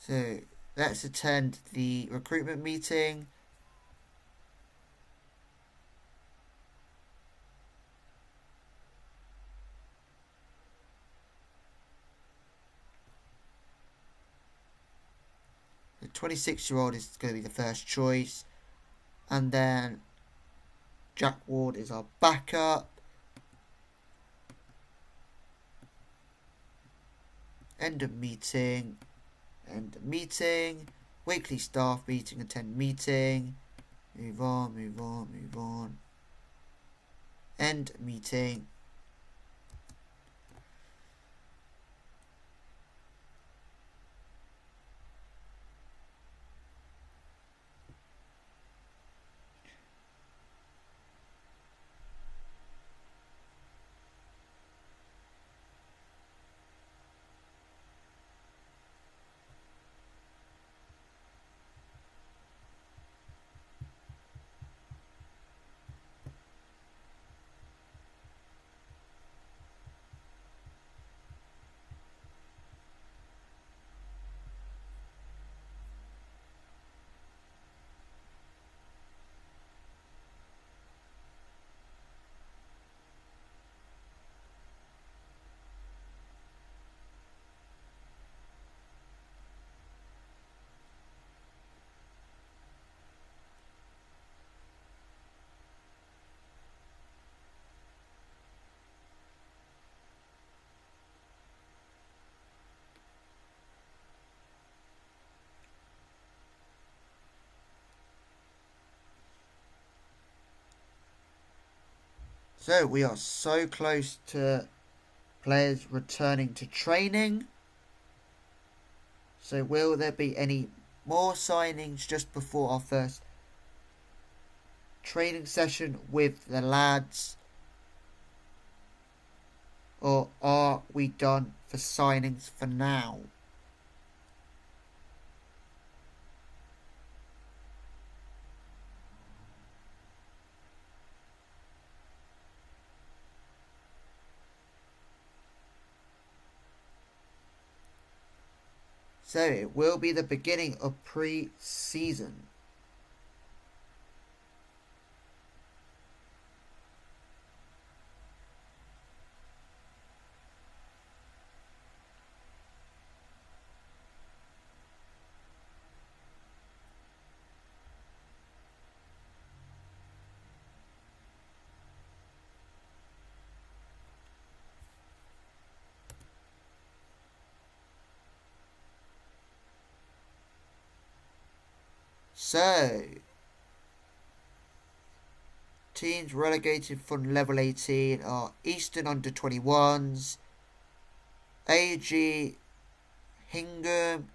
So let's attend the recruitment meeting. The 26-year-old is going to be the first choice. And then Jack Ward is our backup. End of meeting. End of meeting. Weekly staff meeting. Attend meeting. Move on, move on, move on. End meeting. So we are so close to players returning to training. So will there be any more signings just before our first training session with the lads? Or are we done for signings for now? So it will be the beginning of pre-season. So, teams relegated from level 18 are Eastern under-21s, AG, Hingham,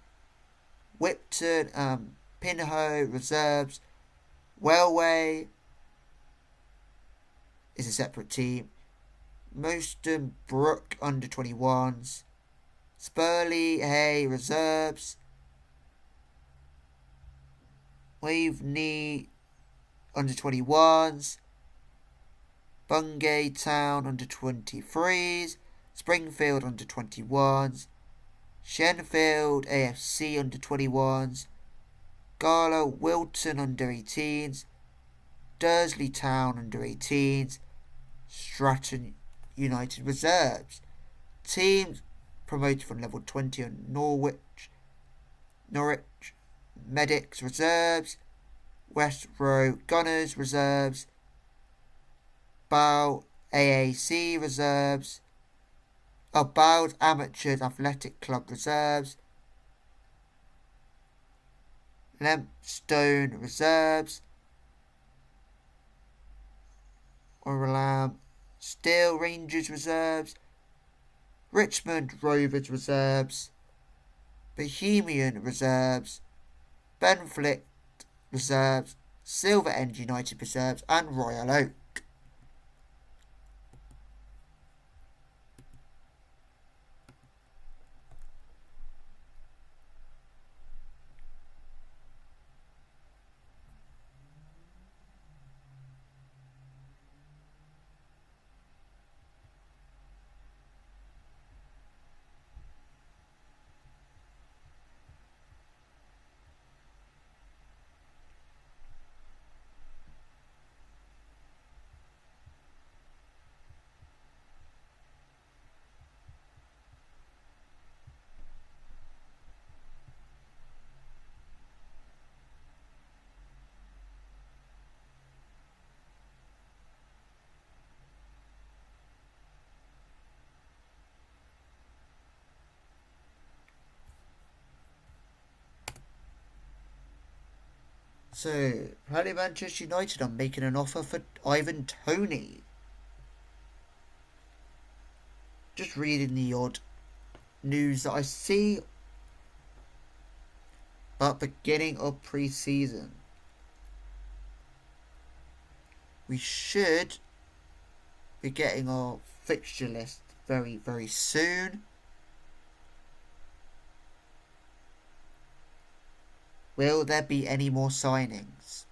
Whipton, Pinho, reserves. Wellway is a separate team. Moston Brook under-21s. Spurley, Hay, reserves. Waveney under-21s. Bungay Town under-23s. Springfield under-21s. Shenfield AFC under-21s. Gala Wilton under-18s. Dursley Town under-18s. Stratton United reserves. Teams promoted from level 20 are Norwich Medics reserves. West Row Gunners reserves. Bow AAC reserves. Bowes Amateurs Athletic Club reserves. Lempstone reserves. Oralam Steel Rangers reserves. Richmond Rovers reserves. Bohemian reserves. Benfleet reserves. Silver End United reserves. And Royal Oak. So, apparently Manchester United are making an offer for Ivan Toney. Just reading the odd news that I see. But beginning of pre-season, we should be getting our fixture list very, very soon. Will there be any more signings?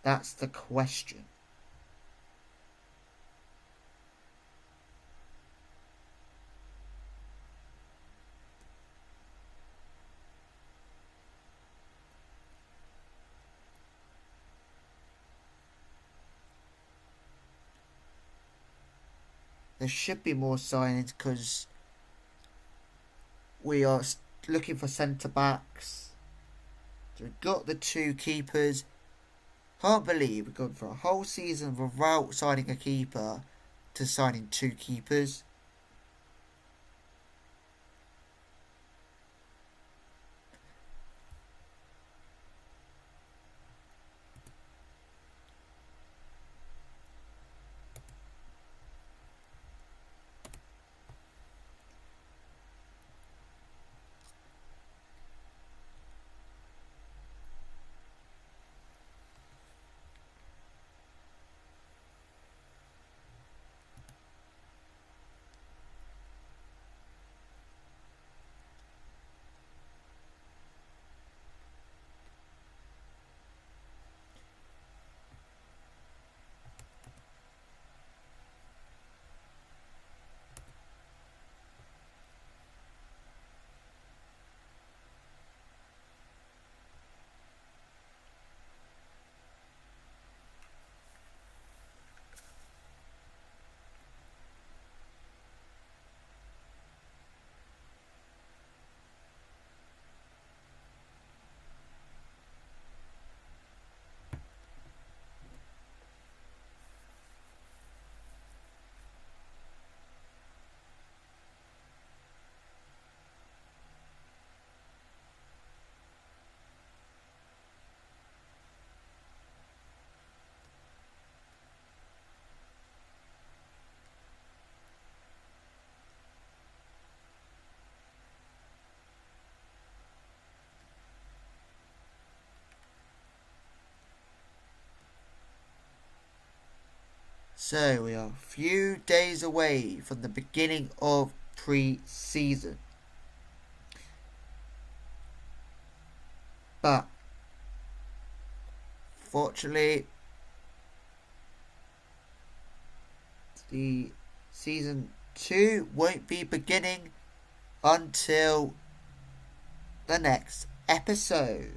That's the question. There should be more signings because we are looking for centre backs. So we've got the 2 keepers. Can't believe we've gone for a whole season without signing a keeper to signing 2 keepers. So we are a few days away from the beginning of pre-season. But fortunately, the season 2 won't be beginning until the next episode.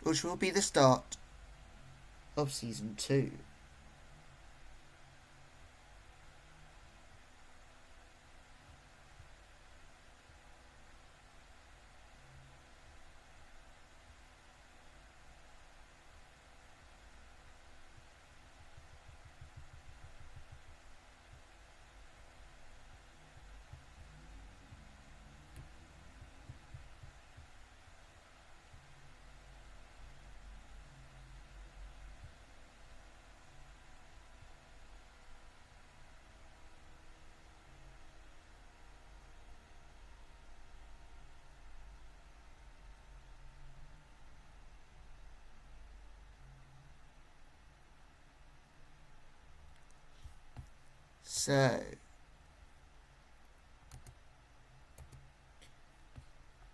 Which will be the start of season 2.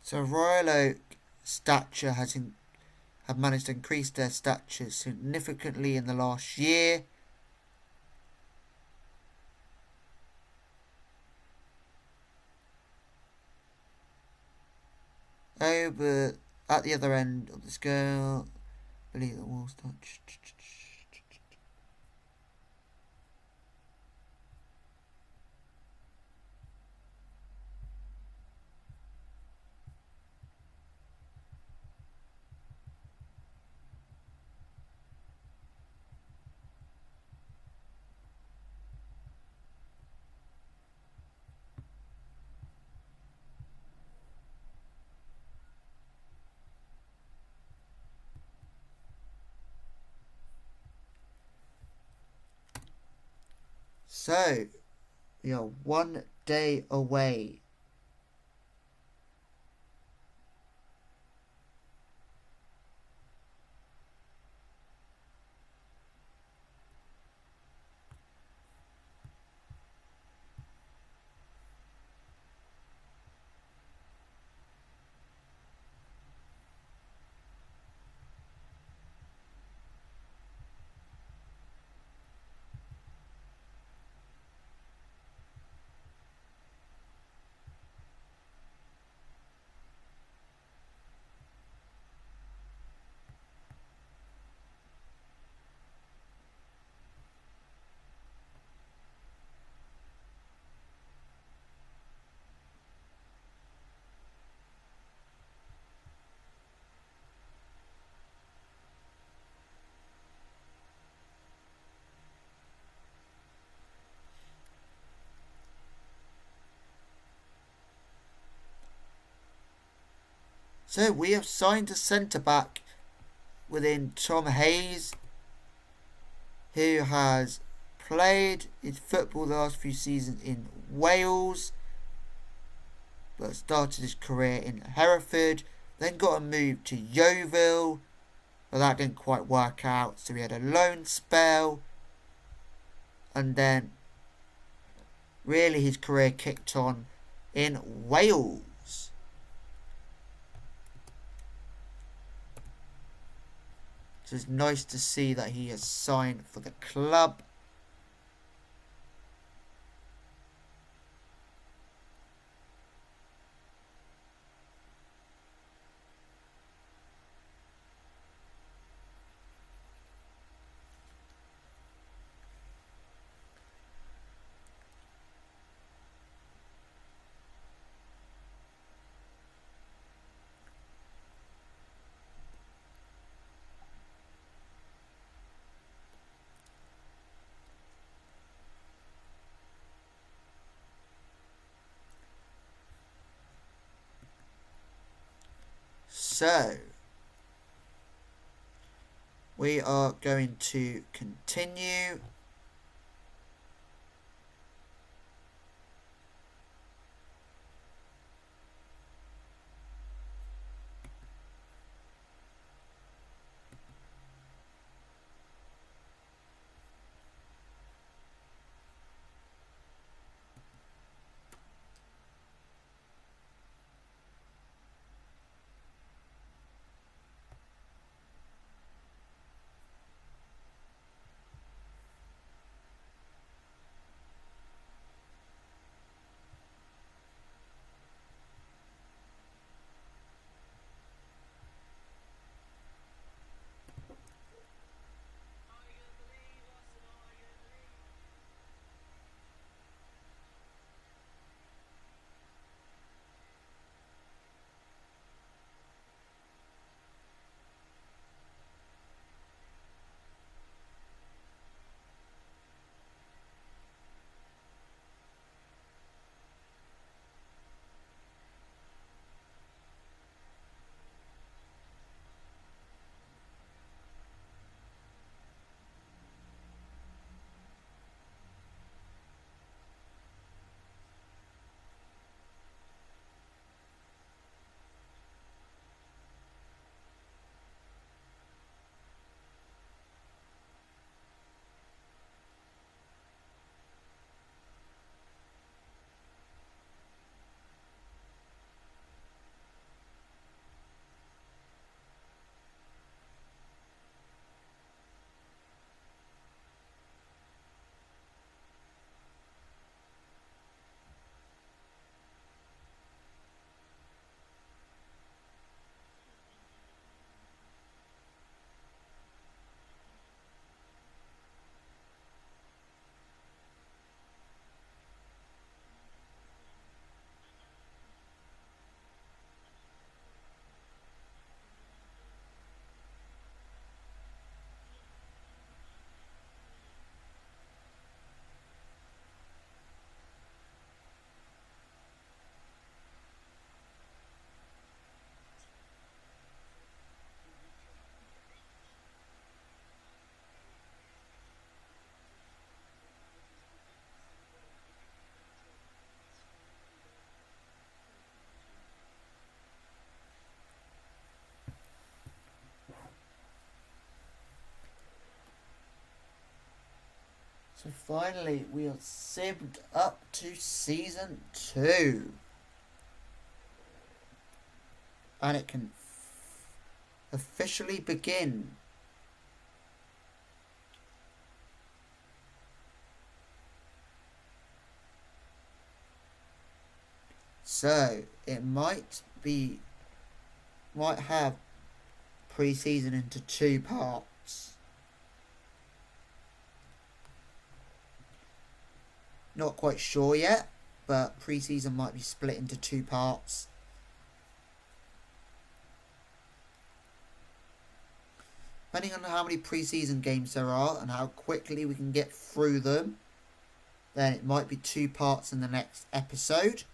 So Royal Oak stature have managed to increase their stature significantly in the last year. But at the other end of the scale, I believe the wall start. So, we are 1 day away. So we have signed a centre-back within Tom Hayes, who has played his football the last few seasons in Wales, but started his career in Hereford, then got a move to Yeovil, but that didn't quite work out, so he had a loan spell, and then really his career kicked on in Wales. So it's nice to see that he has signed for the club. So, we are going to continue. So finally, we are simmed up to Season 2. And it can officially begin. So, it might have pre-season into 2 parts. Not quite sure yet, but pre-season might be split into 2 parts. Depending on how many pre-season games there are and how quickly we can get through them, then it might be 2 parts in the next episode.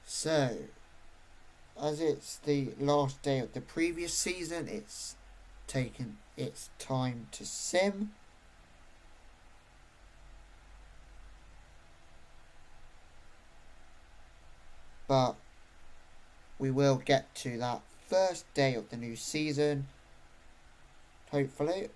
So, as it's the last day of the previous season, it's taken its time to sim. But we will get to that first day of the new season, hopefully.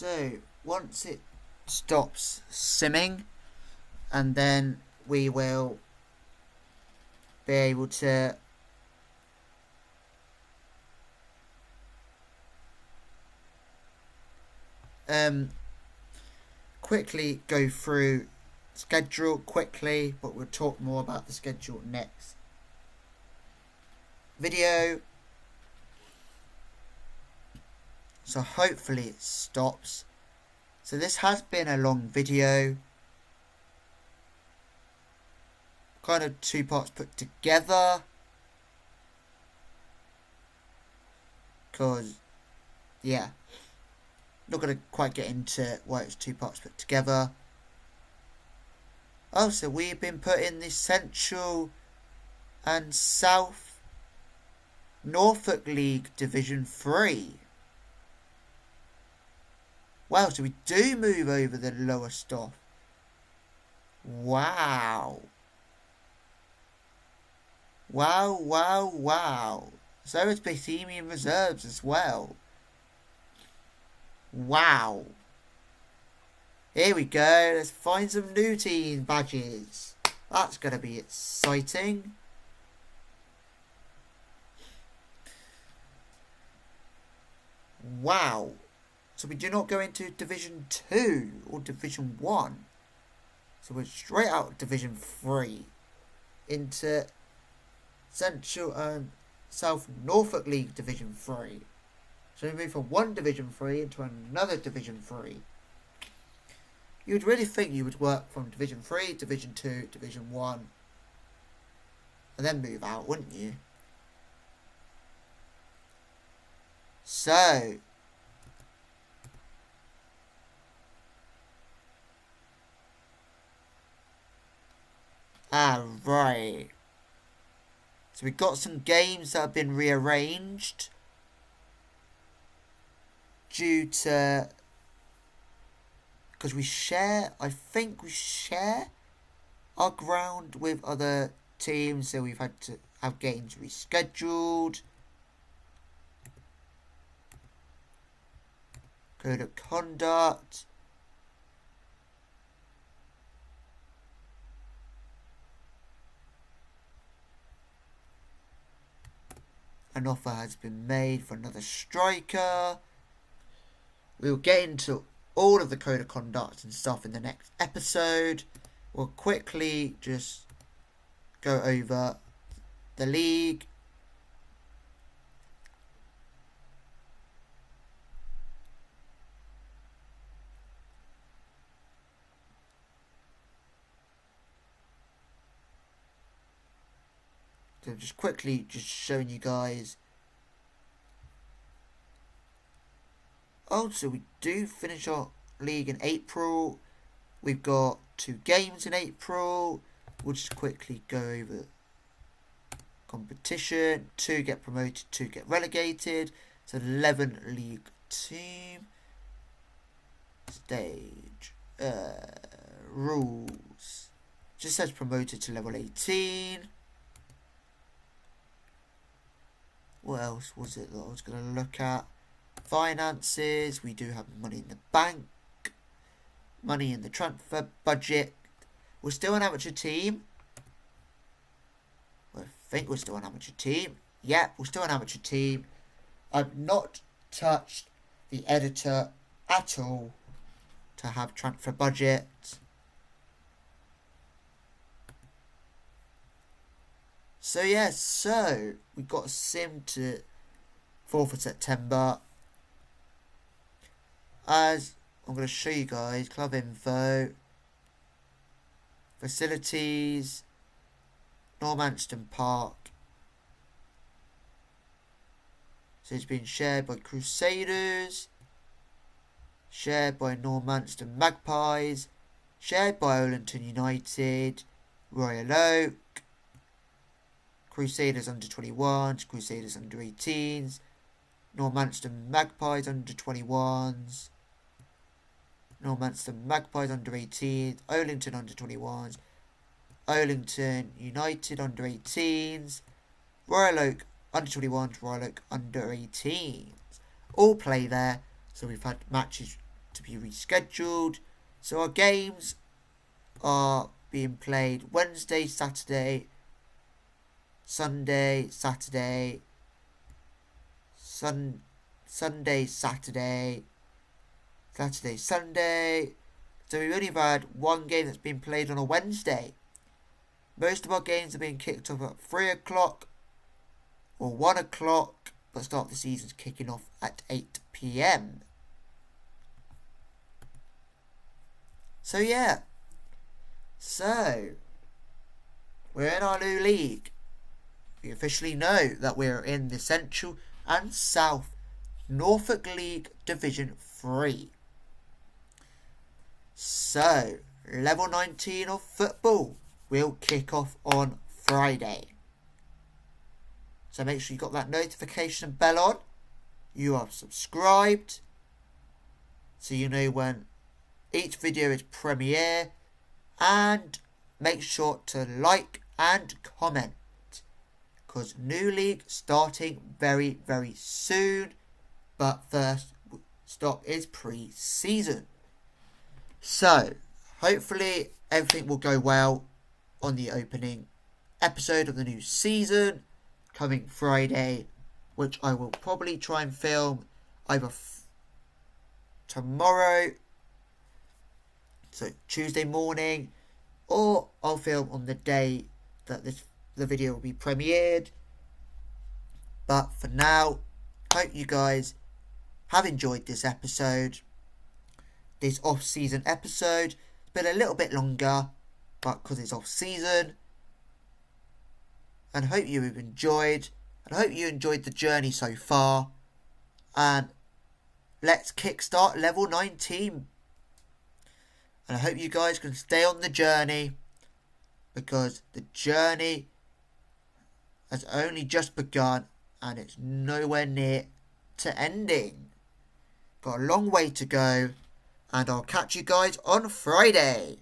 So once it stops simming, and then we will be able to quickly go through schedule quickly, but we'll talk more about the schedule next video. So hopefully it stops. So this has been a long video, kind of 2 parts put together, because yeah, not going to quite get into why it's 2 parts put together. Oh, so we've been put in the Central and South Norfolk League Division 3. Wow, so we do move over the lower stuff. Wow. Wow, wow, wow. So it's Bohemian Reserves as well. Wow. Here we go. Let's find some new team badges. That's going to be exciting. Wow. So we do not go into Division 2 or Division 1. So we're straight out of Division 3 into Central and South Norfolk League Division 3. So we move from one Division 3 into another Division 3. You would really think you would work from Division 3, Division 2, Division 1, and then move out, wouldn't you? So, right. So we've got some games that have been rearranged due to, because I think we share our ground with other teams, so we've had to have games rescheduled. Code of conduct. An offer has been made for another striker. We'll get into all of the code of conduct and stuff in the next episode. We'll quickly just go over the league. So just quickly just showing you guys. Oh, so we do finish our league in April. We've got 2 games in April. We'll just quickly go over competition. 2 get promoted, 2 get relegated. So 11 league team. Stage. Rules. Just says promoted to level 18. What else was it that I was going to look at? Finances. We do have money in the bank. Money in the transfer budget. We're still an amateur team. I think we're still an amateur team. Yep, we're still an amateur team. I've not touched the editor at all to have transfer budget. So yes, so we've got a sim to 4th of September. As I'm going to show you guys, club info, facilities, Normanstown Park. So it's been shared by Crusaders, shared by Normanstown Magpies, shared by Olenton United, Royal Oak, Crusaders under 21s, Crusaders under 18s, Normanstown Magpies under 21s, Normanstown Magpies under 18s, Olenton under 21s, Olenton United under 18s, Royal Oak under 21s, Royal Oak under 18s. All play there, so we've had matches to be rescheduled. So our games are being played Wednesday, Saturday, Sunday, Saturday, Sunday, Saturday, Saturday, Sunday. So we've only had one game that's been played on a Wednesday. Most of our games are being kicked off at 3 o'clock or 1 o'clock, but start the season's kicking off at 8 p.m. So yeah. So, we're in our new league. We officially know that we're in the Central and South Norfolk League Division 3. So, level 19 of football will kick off on Friday. So make sure you got that notification bell on. You are subscribed, so you know when each video is premiere. And make sure to like and comment, because new league starting very, very soon. But first stop is pre-season. So, hopefully everything will go well on the opening episode of the new season coming Friday, which I will probably try and film either tomorrow, so Tuesday morning, or I'll film on the day that the video will be premiered. But for now, hope you guys have enjoyed this episode. This off-season episode. It's been a little bit longer, but because it's off-season. And hope you have enjoyed. And hope you enjoyed the journey so far. And let's kickstart level 19. And I hope you guys can stay on the journey, because the journey has only just begun and it's nowhere near to ending. Got a long way to go, and I'll catch you guys on Friday.